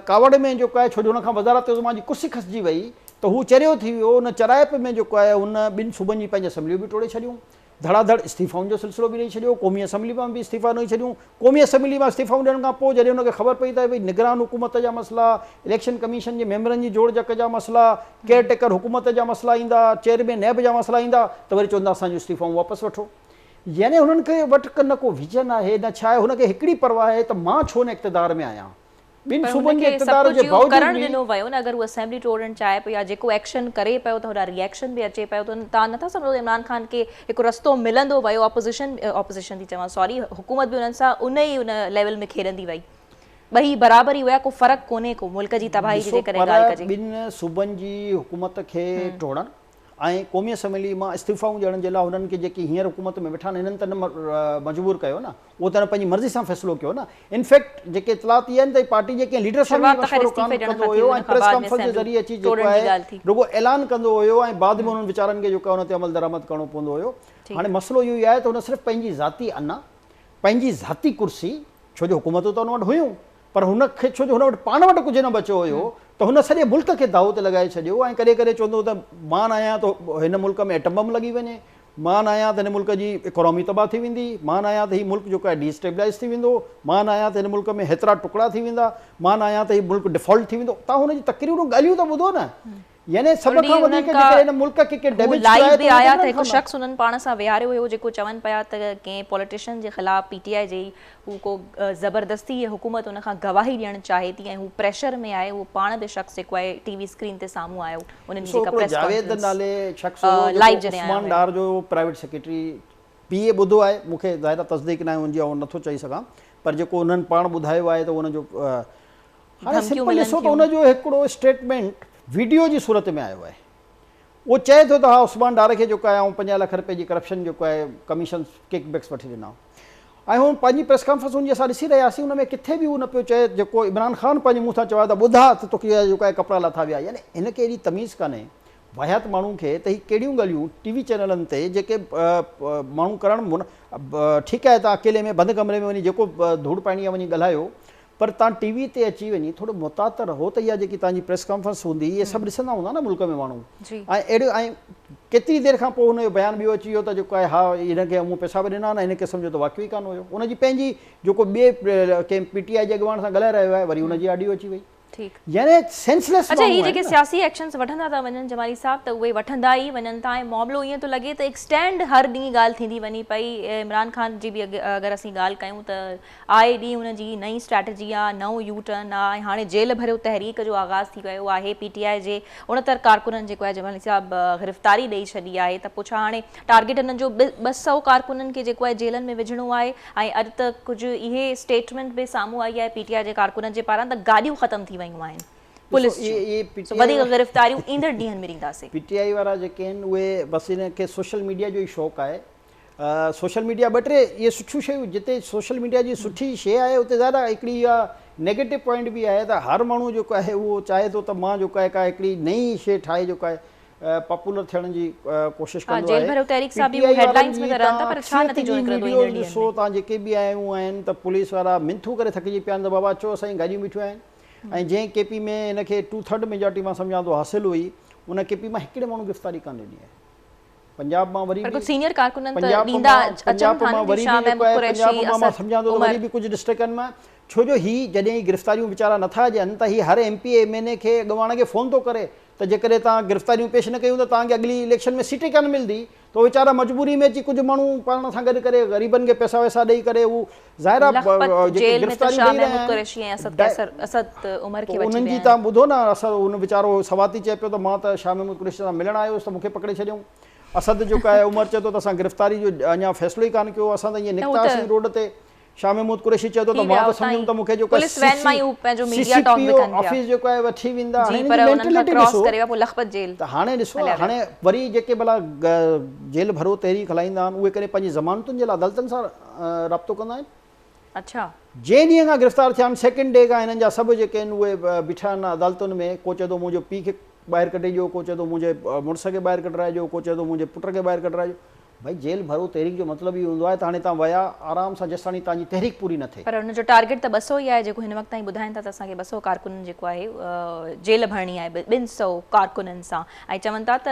कावड़ में जेको आहे, छो जो हुनखां वज़ारत उज़्मा जी कुर्सी खसिजी वई त हू चरियो थी वियो। उन चराइप में जेको आहे हुन 2 सूबनि जी पंहिंजी असेंबलियूं बि टोड़े छॾियूं। धड़ाधड़ इस्तीफ़ाउनि जो सिलसिलो बि ॾेई छॾियो, क़ौमी असैम्बली मां बि इस्तीफ़ा ॾेई छॾियूं। क़ौमी असैम्बली मां इस्तीफ़ाऊं ॾियण खां पोइ जॾहिं हुनखे ख़बर पई त भई निगरान हुकूमत जा मसइला, इलेक्शन कमीशन जे मेंबरनि जी जोड़ जक जा मसइला, केयरटेकर हुकूमत जा मसइला ईंदा, चेयरमैन नैब जा मसइला ईंदा, त वरी चवंदा असांजो इस्तीफ़ाऊं वापसि वठो। यानी हुननि खे वटि न को विजन आहे, न छा आहे, हुनखे हिकिड़ी परवाह आहे त मां छो न इक़्तिदार में आहियां। ॿिनि सूबनि जे इक़्तिदार जे बावजूद करण ॾिनो वियो न, अगरि उहो असेंबली तोड़ण चाहे पियो या जेको एक्शन करे पियो त होॾा रिएक्शन बि अचे पियो, त तव्हां नथा सम्झो इमरान ख़ान खे हिकु रस्तो मिलंदो वियो, ऑपोज़िशन थी चवां सॉरी, हुकूमत बि हुननि सां उन ई उन लेवल में खेॾंदी वई, ॿई बराबरि ई हुया, को फ़र्क़ु कोन्हे को मुल्क जी तबाही जी जेकॾहिं ॻाल्हि कजे। ॿिनि सूबनि जी हुकूमत खे टोड़ण ऐं क़ौमी असैम्बली मां इस्तीफ़ाऊं ॾियण जे लाइ हुननि खे जेकी हींअर हुकूमत में वेठा आहिनि हिननि त न मजबूर कयो न, उहो त पंहिंजी मर्ज़ी सां फ़ैसिलो कयो न। इनफैक्ट जेके इतलात इहा आहिनि त पार्टी जेके लीडरशिप कंदो हुयो ऐं प्रेस कॉन्फ्रेंस जे ज़रिए अची जेको आहे रुगो ऐलान कंदो हुयो ऐं बाद में हुननि वीचारनि खे जेको आहे हुन ते अमल दरामद करणो पवंदो हुयो। हाणे मसइलो इहो ई आहे त हुन सिर्फ़ु पंहिंजी ज़ाती अना, पंहिंजी ज़ाती कुर्सी, छो जो हुकूमतूं त हुन वटि हुयूं, पर हुनखे छो जो हुन वटि पाण वटि कुझु न बचियो हुयो त हुन सॼे मुल्क खे दाव ते लॻाए छॾियो ऐं कॾहिं कॾहिं चवंदो त मां न आहियां त हिन मुल्क में एटम बम लॻी वञे, मां न आहियां त हिन मुल्क जी इकोनॉमी तबाह थी वेंदी, मां न आहियां त हीउ मुल्क जेको आहे डिस्टेबलाइज़ थी वेंदो, मां न आहियां त हिन मुल्क में हेतिरा टुकड़ा थी वेंदा, मां न आहियां त हीउ मुल्क डिफॉल्ट थी वेंदो। तव्हां हुनजी तक़रीरूं ॻाल्हियूं त ॿुधो न, यानी सभ खां वधीक जेके हिन मुल्क खे डैमेज लाइव बि आया त हिकु शख़्स हुननि पाण सां विहारियो हुयो जेको चवनि पिया त कंहिं पॉलिटिशियन जे ख़िलाफ़ पीटीआई जे हू को ज़बरदस्ती हुकूमत हुन खां गवाही ॾियणु चाहे थी ऐं हू प्रेशर में आहे, उहो पाण बि शख़्स जेको आहे टीवी स्क्रीन ते साम्हूं आयो, उन्हनि जी जेका प्रेस जावेद नाले शख़्स लाइव उस्मान डार जो प्राइवेट सेक्रेटरी पीए ॿुधो आहे, मूंखे ज़ाहिर तस्दीक न आहे हुनजी, ऐं नथो चई सघां, पर जेको उन्हनि पाण ॿुधायो आहे त हुनजो हाणे सिंपल ॾिसो त हुनजो हिकिड़ो स्टेटमेंट वीडियो जी सूरत में आयो आहे। उहो चए थो त हा उस्मान डार खे जेको आहे 50 लख रुपए जी करप्शन जेको आहे कमीशन किक बैक्स वठी ॾिना, ऐं हू पंहिंजी प्रेस कॉन्फ्रेंस हुनजी असां ॾिसी रहियासीं, हुन में किथे बि उहो न पियो चए जेको इमरान ख़ान पंहिंजे मुंहं सां चवां त ॿुधा त तोखे जेको आहे कपिड़ा लथा विया, यानी हिनखे एॾी तमीज़ कान्हे वाहियात माण्हू खे त हीअ कहिड़ियूं ॻाल्हियूं टीवी चैनलनि ते जेके माण्हू करणु ठीकु आहे, तव्हां अकेले में बंदि कमरे में वञी जेको धूड़ पाइणी आहे वञी ॻाल्हायो, पर तव्हां टीवी ते अची वञी थोरो मुतात रहो त इहा जेकी तव्हांजी प्रेस कॉन्फ्रेंस हूंदी इहे सभु ॾिसंदा हूंदा न मुल्क में माण्हू, ऐं अहिड़ो ऐं केतिरी देरि खां पोइ हुनजो बयानु ॿियो अची वियो त जेको आहे हा हिनखे मूं पैसा बि ॾिना न, हिनखे सम्झो त वाक़ई कान हुयो, हुनजी पंहिंजी जेको ॿिए कंहिं पीटीआई जे अॻुवान सां ॻाल्हाए रहियो आहे वरी हुनजी ऑडियो अची वई। यानी सेंसलेस। अच्छा, ये जेके सियासी एक्शन्स वठंदा था वञनि जमाली साहब त उहे वठंदा ई वञनि था, ऐं मामिलो ईअं थो लॻे त एक्सटेंड हर ॾींहुं ॻाल्हि थींदी वञी पई। इमरान ख़ान जी बि अगरि असीं ॻाल्हि कयूं त आए ॾींहुं हुनजी नई स्ट्रैटेजी आहे, नओं यू टर्न आहे, ऐं हाणे जेल भरियो तहरीक जो आगाज़ थी वियो आहे, पीटीआई जे 69 कारकुननि जेको आहे जमाली साहब गिरफ़्तारी ॾेई छॾी आहे, त पोइ छा हाणे टारगेट हिननि जो 200 कारकुननि खे जेको आहे जेलनि में विझणो आहे, ऐं अॼु त कुझु इहे स्टेटमेंट बि साम्हूं आई आहे पीटीआई जे कारकुननि जे पारां त गाॾियूं ख़तम थी वयूं आहिनि, पुलिस वधीक गिरफ़्तारियूं ईंदड़ ॾींहनि में ॾींदासीं। पीटीआई वारा जेके आहिनि उहे बसि हिनखे सोशल मीडिया जो ई शौक़ु आहे। सोशल मीडिया 2-3 इहे सुठियूं शयूं, जिते सोशल मीडिया जी सुठी शइ आहे उते ज़्यादा हिकिड़ी इहा नेगेटिव पॉइंट बि आहे त हर माण्हू जेको आहे उहो चाहे थो त मां जेको आहे का हिकिड़ी नई शइ ठाहे जेको आहे पॉपुलर थियण जी कोशिशि कंदो आहे। ॾिसो तव्हां जेके बि आयूं आहिनि त पुलिस वारा मिंथू करे थकिजी पिया आहिनि त बाबा अचो असांजी गाॾियूं बीठियूं आहिनि, ऐं जंहिं केपी में हिनखे 2/3 मेजॉरिटी मां सम्झां थो हासिलु हुई, उन केपी मां हिकिड़े माण्हू गिरफ़्तारी कान ॾिनी आहे। पंजाब मां वरी सीनियर कारकुननि मां सम्झां थो वरी बि कुझु डिस्ट्रिक्टनि मां, छो जो हीअ जॾहिं गिरफ़्तारियूं वीचारा नथा ॾियनि त हीअ हर MP MNA खे अॻवान खे फ़ोन थो करे त जेकॾहिं तव्हां गिरफ़्तारियूं पेश न कयूं त तव्हांखे अॻिली इलेक्शन में सीट ई कान मिलंदी, त वीचारा मजबूरी में अची कुझु माण्हू पाण सां गॾु करे ग़रीबनि खे पैसा वैसा ॾेई करे उहो ज़ाहिर उन्हनि जी तव्हां ॿुधो न, असां उन वीचारो सवाती चए पियो त मां त शाह महमूद कुरैशी सां मिलणु आयो हुउसि त मूंखे पकिड़े छॾियऊं। असद जेको आहे उमर चए थो त असां गिरफ़्तारी जो अञा फ़ैसिलो ई कान कयो, असां त ईअं निकितासीं रोड ते। शाह महमूद कुरैशी चए थो त मां त सम्झूं त मूंखे जेको ऑफिस जेको आहे वठी वेंदा। हाणे ॾिसो हाणे वरी जेके भला जेल भरो तहरीक हलाईंदा आहिनि उहे करे पंहिंजी ज़मानतुनि जे लाइ अदालतनि सां राब्तो कंदा आहिनि। अच्छा, जंहिं ॾींहं खां गिरफ़्तार थिया आहिनि सेकेंड डे खां हिननि जा सभु जेके आहिनि उहे बीठा आहिनि अदालतुनि में। को चए थो मुंहिंजो पीउ खे ॿाहिरि कढे ॾियो, को चए थो मुंहिंजे मुड़ुस खे ॿाहिरि कढाइजो, को चए थो मुंहिंजे पुट खे ॿाहिरि कढाइजो। भाई जेल भरो तहरीक जो मतिलबु इहो हूंदो आहे त हाणे तव्हां विया आराम सां जेसिताणी तव्हांजी तहरीक पूरी न थिए। पर हुनजो टारगेट त 200 ई आहे जेको हिन वक़्त ताईं ॿुधाइनि था त असांखे 200 कारकुननि जेको आहे जेल भरणी आहे 200 कारकुननि सां ऐं चवनि था त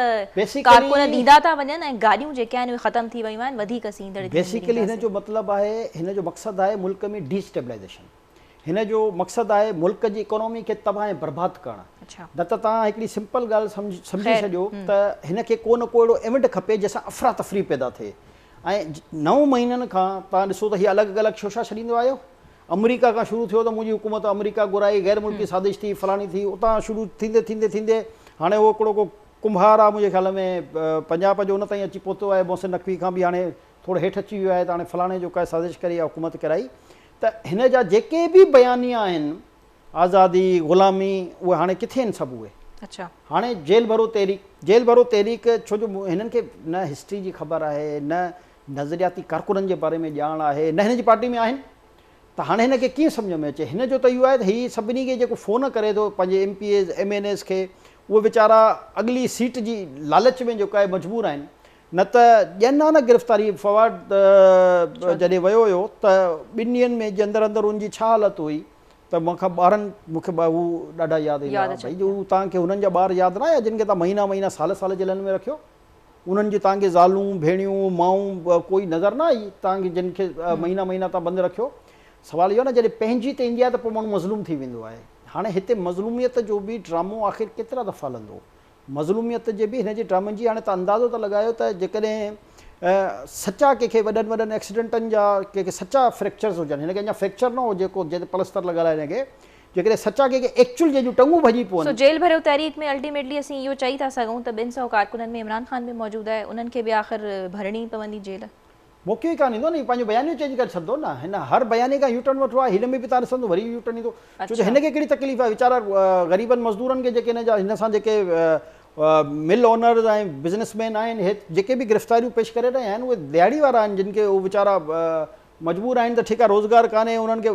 कारकुन ॾींदा था वञनि ऐं गाॾियूं जेके आहिनि उहे ख़तमु थी वियूं आहिनि वधीक सींदड़। बेसिकली हिन जो मतिलबु आहे हिन जो मक़सदु आहे मुल्क में डिस्टेबलाइज़ेशन। हिन जो मक़सदु आहे मुल्क जी इकोनॉमी खे तबाह ऐं बर्बादु करणु। न त तव्हां हिकिड़ी सिंपल ॻाल्हि सम्झी छॾियो त हिन खे को न को अहिड़ो इवेंट खपे जंहिंसां अफ़रा तफ़री पैदा थिए। ऐं 9 महीननि खां तव्हां ॾिसो त हीअ अलॻि अलॻि शोशा छॾींदो आहियो। अमरीका खां शुरू थियो त मुंहिंजी हुकूमत अमरीका घुराई, गैर मुल्की साज़िश थी, फलाणी थी, उतां शुरू थींदे थींदे थींदे हाणे उहो हिकिड़ो को कुम्हार आहे मुंहिंजे ख़्याल में पंजाब जो उन ताईं अची पहुतो आहे। मोहसिन नक़वी खां बि हाणे थोरो हेठि अची वियो आहे त हाणे फलाणे जो का साज़िश करी आहे हुकूमत कराई। त हिन जा जेके बि बयानिया आहिनि आज़ादी ग़ुलामी उहे हाणे किथे आहिनि सभु उहे। अच्छा हाणे जेल भरो तहरीक छो जो हिननि खे न हिस्ट्री जी ख़बर आहे, न नज़रियाती कारकुननि जे बारे में ॼाण आहे, न हिन जी पार्टी में आहिनि। त हाणे हिन खे कीअं सम्झ में अचे? हिन जो त इहो आहे त हीअ सभिनी खे जेको फ़ोन करे थो पंहिंजे MPAs MNAs खे उहे वीचारा अॻिली सीट जी लालच में जेको आहे मजबूर आहिनि। न त ॼण आहे न गिरफ़्तारी फवाद जॾहिं वियो हुयो त 2 ॾींहंनि में जे अंदरि अंदरि उनजी छा हालत हुई त मूंखां ॿारनि मूंखे हू ॾाढा यादि ईंदा भई हू तव्हांखे हुननि जा ॿार यादि न आया जिन खे तव्हां महीना महीना साल साल जेलनि में रखियो। उन्हनि जी तव्हांखे ज़ालूं भेणियूं माऊं कोई नज़र न आई तव्हांखे जिन खे महीना महीना तव्हां बंदि रखियो। सुवाल इहो न जॾहिं पंहिंजी त ईंदी आहे त पोइ माण्हू मज़लूम थी वेंदो आहे। हाणे हिते मज़लूमियत जो बि ड्रामो आख़िर केतिरा दफ़ा हलंदो? मज़लूमियत जे बि हिन जे ड्रामनि जी हाणे तव्हां अंदाज़ो त लॻायो त जेकॾहिं सचा कंहिंखे वॾनि एक्सीडेंटनि जा कंहिंखे सचा फ्रैक्चर्स हुजनि, हिनखे अञा फ्रैक्चर न हो जेको जंहिं प्लस्तर लॻल आहे हिनखे, जेकॾहिं सचा कंहिंखे एक्चुअल जंहिंजूं टंगूं भॼी पवनि। जेल भरियो तहरीक में अल्टीमेटली असीं इहो चई था सघूं त 200 कारकुननि में इमरान ख़ान बि मौजूदु आहे, उन्हनि खे बि आख़िर भरणी पवंदी जेल। मौक़ो ई कान ईंदो न, पंहिंजो बयानियो चेंज करे छॾंदो न। हिन हर बयानी खां यूटर्न वठो आहे, हिन में बि तव्हां ॾिसंदो वरी यूटर्न ईंदो। छो जो हिनखे कहिड़ी तकलीफ़ आहे वीचारा ग़रीबनि मज़दूरनि खे जेके हिन सां जेके मिल ओनर्स ऐं बिज़नेसमैन आहिनि हे जेके बि गिरफ़्तारियूं पेश करे रहिया आहिनि उहे दिहाड़ी वारा आहिनि जिन खे उहे वीचारा मजबूर आहिनि त ठीकु आहे रोज़गार कान्हे, उन्हनि खे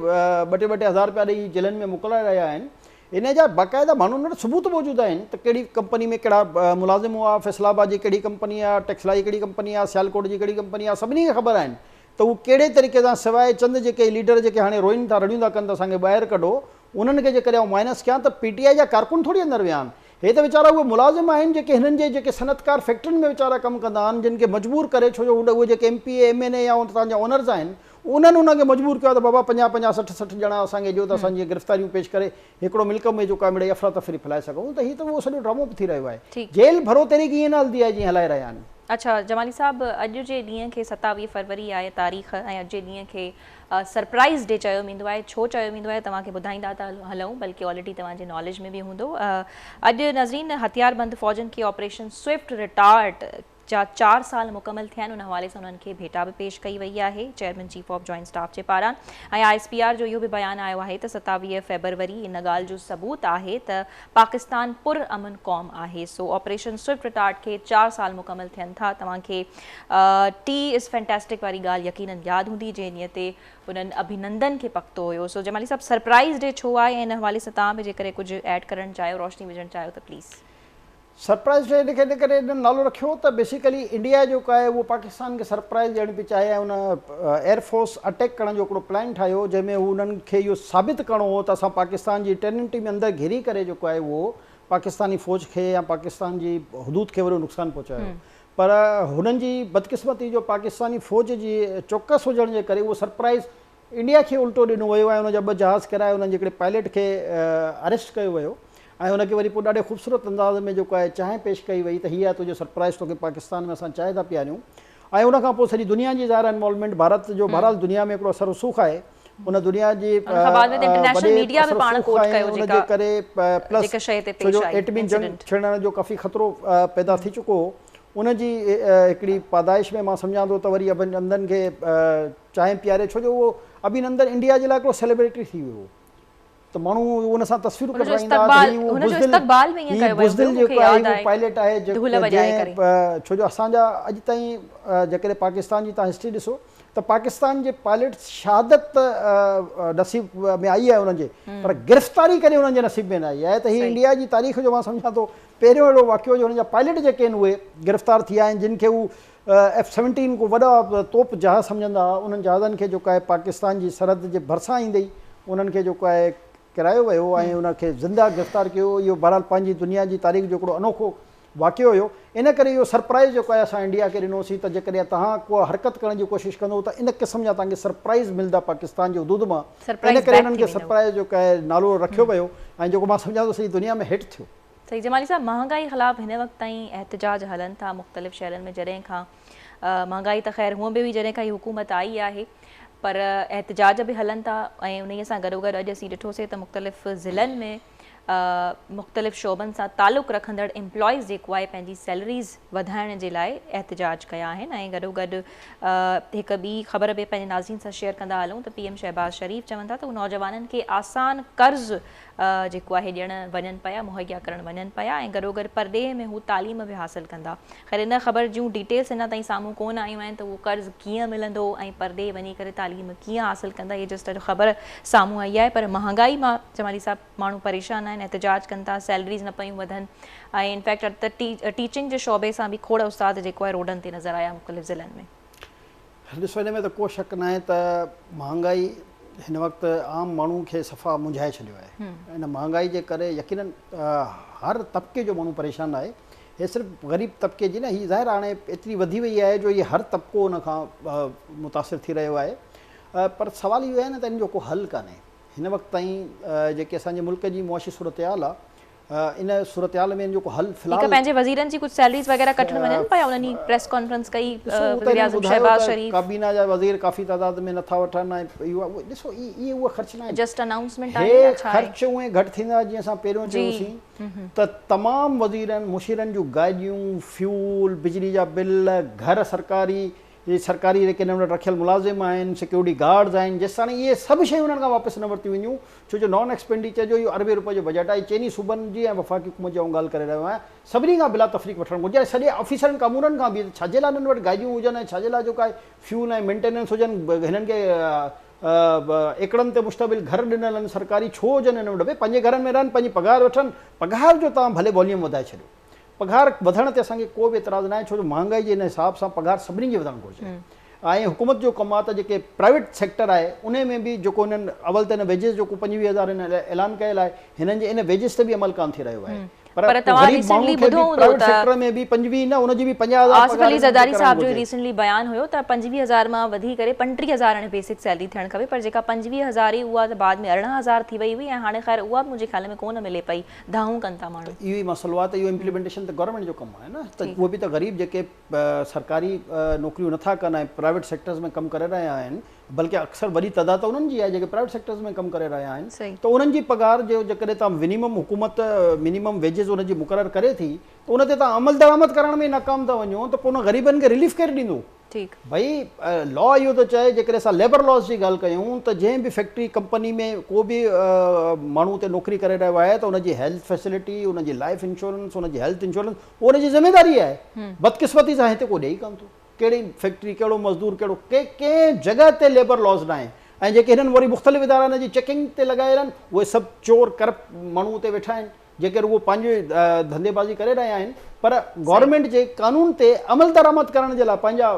2-2 हज़ार रुपया ॾेई जेलनि में मोकिलाए रहिया आहिनि। इन जा बाक़ाइदा माण्हुनि वटि सबूत मौजूदु आहिनि त कहिड़ी कंपनी में कहिड़ा मुलाज़िम हुआ, फैसलाबाद जी कहिड़ी कंपनी आहे, टेक्सला जी कहिड़ी कंपनी आहे, सियालकोट जी कहिड़ी कंपनी आहे, सभिनी खे ख़बर आहिनि त उहे कहिड़े तरीक़े सां सवाइ चंद जेके लीडर जेके हाणे रोइनि था रड़ियूं था कनि त असांखे ॿाहिरि कढो, उन्हनि खे जेकॾहिं माइनस कयां त PTI जा कारकुन थोरी अंदरि विया आहिनि। हे त वीचारा उहे मुलाज़िम आहिनि जेके हिननि जे जेके सनतकार फैक्ट्रियुनि में वीचारा कमु कंदा आहिनि, जिन खे मजबूर करे, छो जो उहे जेके MPA MNA या तव्हांजा ओनर्स आहिनि उन्हनि उनखे मजबूर कयो त बाबा 50-50 60-60 ॼणा असांखे ॾियो त असांजी गिरफ़्तारियूं पेश करे हिकिड़ो मिल्क में जेको आहे मिड़ेई अफ़रा तफ़री फैलाए सघूं। त हीअ त उहो सॼो ड्रामो बि थी रहियो आहे। जेल भरो तहरीक ईअं न हलंदी आहे जीअं हलाए रहिया आहिनि। अच्छा जमाली साहब, अॼु जे ॾींहं खे 27 फरवरी आहे तारीख़ ऐं अॼु जे ॾींहं खे सरप्राइज़ डे चयो वेंदो आहे। छो चयो वेंदो आहे तव्हांखे ॿुधाईंदा था हलूं, बल्कि ऑलरेडी तव्हांजे नॉलेज में बि हूंदो। अॼु नज़रीन हथियारबंद फ़ौजनि खे ऑपरेशन स्विफ्ट रिटार्ट जा 4 साल मुकमल थिया आहिनि। उन हवाले सां उन्हनि खे भेटा बि पेश कई वई आहे chairman chief of joint staff जे पारां। ऐं ISPR जो इहो बि बयानु आयो आहे त 27 फरवरी इन ॻाल्हि जो सबूत आहे त पाकिस्तान पुरअमन क़ौम आहे। सो ऑपरेशन स्विफ्ट रिटार्ट खे 4 साल मुकमल थियनि था। तव्हांखे टी इज़ फैंटेस्टिक वारी ॻाल्हि यकीनन यादि हूंदी जंहिं ॾींहं ते उन्हनि अभिनंदन खे पकतो हुयो। सो जमाली साहब, सरप्राइज़ डे छो आहे ऐं इन हवाले सां तव्हां बि जेकॾहिं कुझु ऐड करणु चाहियो, रोशनी विझणु चाहियो त प्लीज़। सरप्राइज़ डे खे इन करे नालो रखियो त बेसिकली इंडिया जेको आहे उहो पाकिस्तान खे सरप्राइज़ ॾियणु पई चाहे। उन एयरफोर्स अटैक करण जो हिकिड़ो प्लान ठाहियो जंहिंमें उन्हनि खे इहो साबित करिणो हो त असां पाकिस्तान जी टेरिटरी में अंदरि घिरी करे जेको आहे उहो पाकिस्तानी फ़ौज खे या पाकिस्तान जी हदूद खे वरी नुक़सानु पहुचायो। पर हुननि जी बदकिस्मती जो पाकिस्तानी फ़ौज जी चौकस हुजण जे करे उहो सरप्राइज़ इंडिया खे उल्टो ॾिनो वियो आहे। उनजा 2 जहाज़ किराए उन्हनि जे हिकिड़े पायलट खे अरेस्ट कयो वियो ऐं हुनखे वरी पोइ ॾाढे ख़ूबसूरत अंदाज़ में जेको आहे चांहि पेश कई वई त हीअ आहे तुंहिंजो सरप्राइज़ तोखे पाकिस्तान में असां चांहि था पियारियूं। ऐं उनखां पोइ सॼी दुनिया जी ज़ाहिर इन्वॉल्वमेंट भारत जो बहरहाल दुनिया में हिकिड़ो असर रसूख़ आहे। उन दुनिया जी उनजे करे प्लस छो जो एटमी जंग छिड़ण जो काफ़ी ख़तरो पैदा थी चुको हो। उनजी हिकिड़ी पैदाइश में मां सम्झां थो त वरी अभिनंदन खे चांहि पियारे, छो जो उहो अभिनंदन इंडिया जे लाइ हिकिड़ो सेलिब्रिटी थी वियो त माण्हू उन सां तस्वीरूं कढाईंदा। पायलट आहे छो जो असांजा अॼु ताईं जेकॾहिं पाकिस्तान जी तव्हां हिस्ट्री ॾिसो त पाकिस्तान जे पायलट शहादत नसीब में आई आहे उन्हनि जे, पर गिरफ़्तारी करे उन्हनि जे नसीब में न आई आहे। त हीअ इंडिया जी तारीख़ जो मां सम्झां थो पहिरियों अहिड़ो वाक़ियो जो हुननि जा पायलट जेके आहिनि उहे गिरफ़्तार थी विया आहिनि जिन खे हू F-17 को वॾा तोप जहाज़ सम्झंदा हुआ, उन्हनि जहाज़नि खे जेको आहे पाकिस्तान जी सरहद जे भरिसां ईंदे ई उन्हनि खे जेको आहे किरायो वियो ऐं उनखे ज़िंदा गिरफ़्तार कयो। इहो बहरहाल पंहिंजी दुनिया जी तारीख़ जो हिकिड़ो अनोखो वाक़ियो हुयो। इन करे इहो सरप्राइज़ जेको आहे असां इंडिया खे ॾिनोसीं त जेकॾहिं तव्हां को हरकत करण जी कोशिशि कंदो त इन क़िस्म जा तव्हांखे सरप्राइज़ मिलंदा पाकिस्तान जे हदूद मां। इन करे इन्हनि खे सरप्राइज़ जेको आहे नालो रखियो वियो ऐं जेको मां सम्झां थो सॼी दुनिया में हिट थियो। सही जमाली साहब, महांगाई ख़िलाफ़ हिन वक़्त ताईं एहतजाज हलनि था मुख़्तलिफ़ शहरनि में। जॾहिं खां महांगाई त ख़ैर हूअं बि हुई जॾहिं खां ही हुकूमत आई आहे, पर एहतजाज बि हलनि था ऐं उन सां गॾोगॾु अॼु असीं ॾिठोसीं त मुख़्तलिफ़ ज़िलनि में मुख़्तलिफ़ शोबनि सां तालुक़ रखंदड़ एम्प्लॉइज़ जेको आहे पंहिंजी सैलरीज़ वधाइण जे लाइ एहतजाज कया आहिनि। ऐं गॾोगॾु हिकु ॿी ख़बर बि पंहिंजे नाज़रीन सां शेयर कंदा हलूं त PM शहबाज़ शरीफ़ चवनि था त उहे नौजवाननि खे आसान कर्ज़ जेको आहे ॾियणु वञनि पिया, मुहैया करणु वञनि पिया ऐं गॾोगॾु परॾेह में हू तालीम बि हासिलु कंदा। ख़ैर इन ख़बर जूं डिटेल्स अञा ताईं साम्हूं कोन आयूं आहिनि त उहो कर्ज़ कीअं मिलंदो ऐं परॾेह वञी करे तालीम कीअं हासिलु कंदा, इहे जस्ट अॼु ख़बर साम्हूं आई आहे। पर महांगाई मां जमाली साहब माण्हू परेशान आहिनि, एहतजाज कनि था, सैलरीज़ न पियूं वधनि ऐं इनफैक्ट त टीचिंग जे शोबे सां बि खोड़ उस्ताद जेको आहे रोडनि ते नज़र आया मुख़्तलिफ़ ज़िलनि में। ॾिसो, हिन में त को शक न आहे त महांगाई हिन वक़्तु आम माण्हू खे सफ़ा मुंझाए छॾियो आहे। इन महांगाई जे करे यकीनन हर तबिके जो माण्हू परेशान आहे। हे सिर्फ़ु ग़रीब तबिके जी न, हीअ ज़ाहिर हाणे एतिरी वधी वई आहे जो इहे हर तबिको उन खां मुतासिर थी रहियो आहे। पर सुवाल इहो आहे न त इन जो को हल कान्हे। हिन वक़्तु ताईं जेके असांजे मुल्क जी मुआशी सूरत हाल आहे, इन सूरत हाल में जो को हल फ़िलहाल पंहिंजे वज़ीरनि जी कुझु सैलरीज़ वग़ैरह कटणु वञनि पिया। उन्हनि प्रेस कॉन्फ्रेंस कई, शहबाज़ शरीफ़ काबीना जा वज़ीर काफ़ी तादाद में नथा वठनि ऐं इहो ॾिसो इहे उहे ख़र्च न आहिनि, जस्ट अनाउंसमेंट आहे। ख़र्च उहे घटि थींदा जीअं असां पहिरियों चयोसीं त तमामु वज़ीरनि मुशीरनि जूं गाॾियूं, फ्यूल, बिजली जा बिल, घर सरकारी जेके हिन वटि रखियल मुलाज़िम आहिनि, सिक्योरिटी गार्ड्स आहिनि, जेसि ताईं इहे सभु शयूं उन्हनि खां वापसि न वरितियूं वञूं, छो जो नॉन एक्सपेंडिचर जो इहो अरबे रुपए जो बजट आहे। चइनी सूबनि जी ऐं वफ़ाक़ी हुकूमत जी ॻाल्हि करे रहियो आहियां। सभिनी खां बिला तफ़रीक़ वठणु घुरिजे, सॼे ऑफिसरनि कामूननि खां बि छाजे लाइ हिननि वटि गाॾियूं हुजनि ऐं छाजे लाइ जेका आहे फ्यूल ऐं मेंटेनेंस हुजनि, हिननि खे एकड़नि ते मुश्तबिल घर ॾिनल आहिनि सरकारी, छो हुजनि हिन वटि? भई पंहिंजे घरनि में रहनि, पंहिंजी पघार वठनि। पघार जो तव्हां भले वॉल्यूम वधाए छॾियो, पघार वधण ते असांखे को बि एतिराज़ न आहे, छो जो महांगाई जे हिन हिसाब सां पघार सभिनी जी वधणु घुरिजे। ऐं हुकूमत जो कमु आहे त जेके प्राइवेट सेक्टर आहे उन में बि जेको हिननि अवल त हिन वेजिस जो 25,000 हिन ऐलान कयल आहे, हिननि जे इन वेजिस ते बि अमल कान थी रहियो आहे। पर तव्हां रिसेंटली ॿुधो हूंदो त सेक्टर में बि 25 न, उनजी बि 50,000 आसिफ अली ज़रदारी साहब जो रिसेंटली बयान हुयो त 25,000 मां वधी करे 35,000 हाणे बेसिक सैलरी थियणु खपे, पर जेका 25,000 ई उहा त बाद में 18,000 थी वई हुई ऐं हाणे ख़ैर उहा बि मुंहिंजे ख़्याल में कोन मिले पई, दाहूं कनि था माण्हू। इहो ई मसइलो आहे त इहो इम्प्लीमेंटेशन त गवर्नमेंट जो कमु आहे न, त उहे बि त ग़रीब जेके सरकारी नौकरियूं नथा कनि ऐं प्राइवेट सेक्टर्स में कमु करे रहिया आहिनि, बल्कि अक्सर वॾी तइदाद त उन्हनि जी आहे जेके प्राइवेट सेक्टर्स में कमु करे रहिया आहिनि, त उन्हनि जी पघार जो जेकॾहिं तव्हां हुकूमत मिनिमम वेजिस उनजी मुक़ररु करे थी त उन ते तव्हां अमल दरामद करण में नाकाम था वञो त पोइ उन ग़रीबनि खे रिलीफ केरु ॾींदो? भई लॉ इहो थो चए, जेकॾहिं असां लेबर लॉस जी ॻाल्हि कयूं त जंहिं बि फैक्ट्री कंपनी में को बि माण्हू ते नौकिरी करे रहियो आहे त उनजी हेल्थ फैसिलिटी, उनजी लाइफ इंश्योरेंस, उनजी हेल्थ इंश्योरेंस उनजी ज़िमेदारी आहे। बदकिस्मती सां हिते को ॾेई कान थो, कहिड़ी फैक्ट्री, कहिड़ो मज़दूर, कहिड़ो कंहिं जॻह ते लेबर लॉस न आहे। ऐं जेके हिननि वरी मुख़्तलिफ़ इदारा हिन जी चेकिंग ते लॻायल आहिनि, उहे सभु चोर करप्ट माण्हू ते वेठा आहिनि जेके रुगो पंहिंजी धंधेबाज़ी करे रहिया आहिनि, पर गवर्नमेंट जे कानून ते अमल दरामद करण जे लाइ पंहिंजा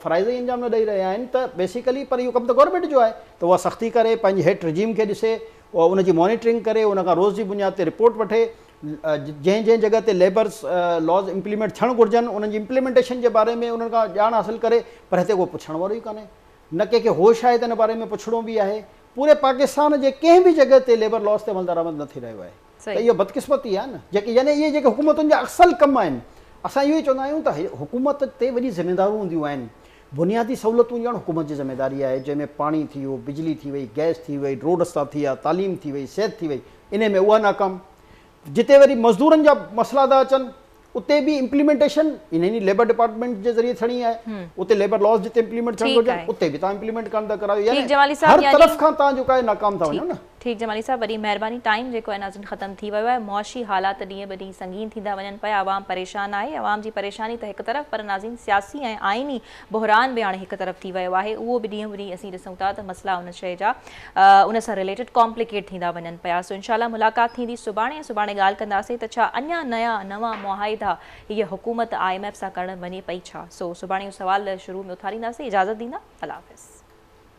फ़राइज़ ई अंजाम न ॾेई रहिया आहिनि। त बेसिकली पर इहो कमु त गवर्नमेंट जो आहे त उहा सख़्ती करे, पंहिंजी हेठि रिजीम खे ॾिसे, उनजी मॉनिटरिंग करे, उन खां रोज़ जी बुनियाद ते रिपोर्ट वठे, जंहिं जॻह ते लेबर्स लॉज इम्प्लीमेंट थियणु घुरिजनि उन्हनि जी इम्प्लीमेंटेशन जे बारे में उन्हनि खां ॼाण हासिलु करे, पर हिते को पुछण वारो ई कान्हे, न कंहिंखे होश आहे त हिन बारे में पुछणो बि आहे। पूरे पाकिस्तान जे कंहिं बि जॻह ते लेबर लॉस ते अमल दरामद न थी रहियो आहे, त इहो बदकिस्मती आहे न। जेके यानी इहे जेके हुकूमतुनि जा असल कम आहिनि, असां इहो ई चवंदा आहियूं त हुकूमत ते वॾी ज़िमेदारियूं हूंदियूं आहिनि। बुनियादी सहूलियतूं ॼण हुकूमत जी ज़िमेदारी आहे, जंहिंमें पाणी थी वियो, बिजली थी वई, गैस थी वई, रोड रस्ता थी विया, तालीम थी वई, सिहत थी वई, इन में उहा नाकाम। जिते वरी मज़दूरनि जा मसइला था अचनि उते बि इम्प्लीमेंटेशन इन लेबर डिपार्टमेंट जे ज़रिए थियणी आहे, उते लेबर लॉस जिते इम्प्लीमेंट थियणु घुरिजनि उते बि तव्हां इम्प्लीमेंट कान था करायो, यानी हर तरफ़ खां तव्हां जेको आहे नाकाम था वञो न। ठीक जमाली साहब, वॾी महिरबानी। टाइम जेको आहे नाज़रीन ख़त्म थी वियो आहे। मुआशी हालात ॾींहं ॿ ॾींहं संगीन थींदा वञनि पिया। आवाम परेशान आहे। आवाम जी परेशानी त हिकु तरफ़, पर नाज़रीन सियासी ऐं आइनी बहरान बि हाणे हिकु तरफ़ थी वियो आहे। उहो बि ॾींहं ॿ ॾींहं असीं ॾिसूं था त मसइला उन शइ जा उन सां रिलेटेड कॉम्प्लिकेट थींदा वञनि पिया। सो इंशाल्लाह मुलाक़ात थींदी सुभाणे ॻाल्हि कंदासीं त छा अञा नवां मुआहिदा हीअ हुकूमत IMF सां करणु वञे पई छा। सो सुभाणे इहो सवाल शुरू में उथारींदासीं। इजाज़त ॾींदा। अल्लाह हाफ़िज़।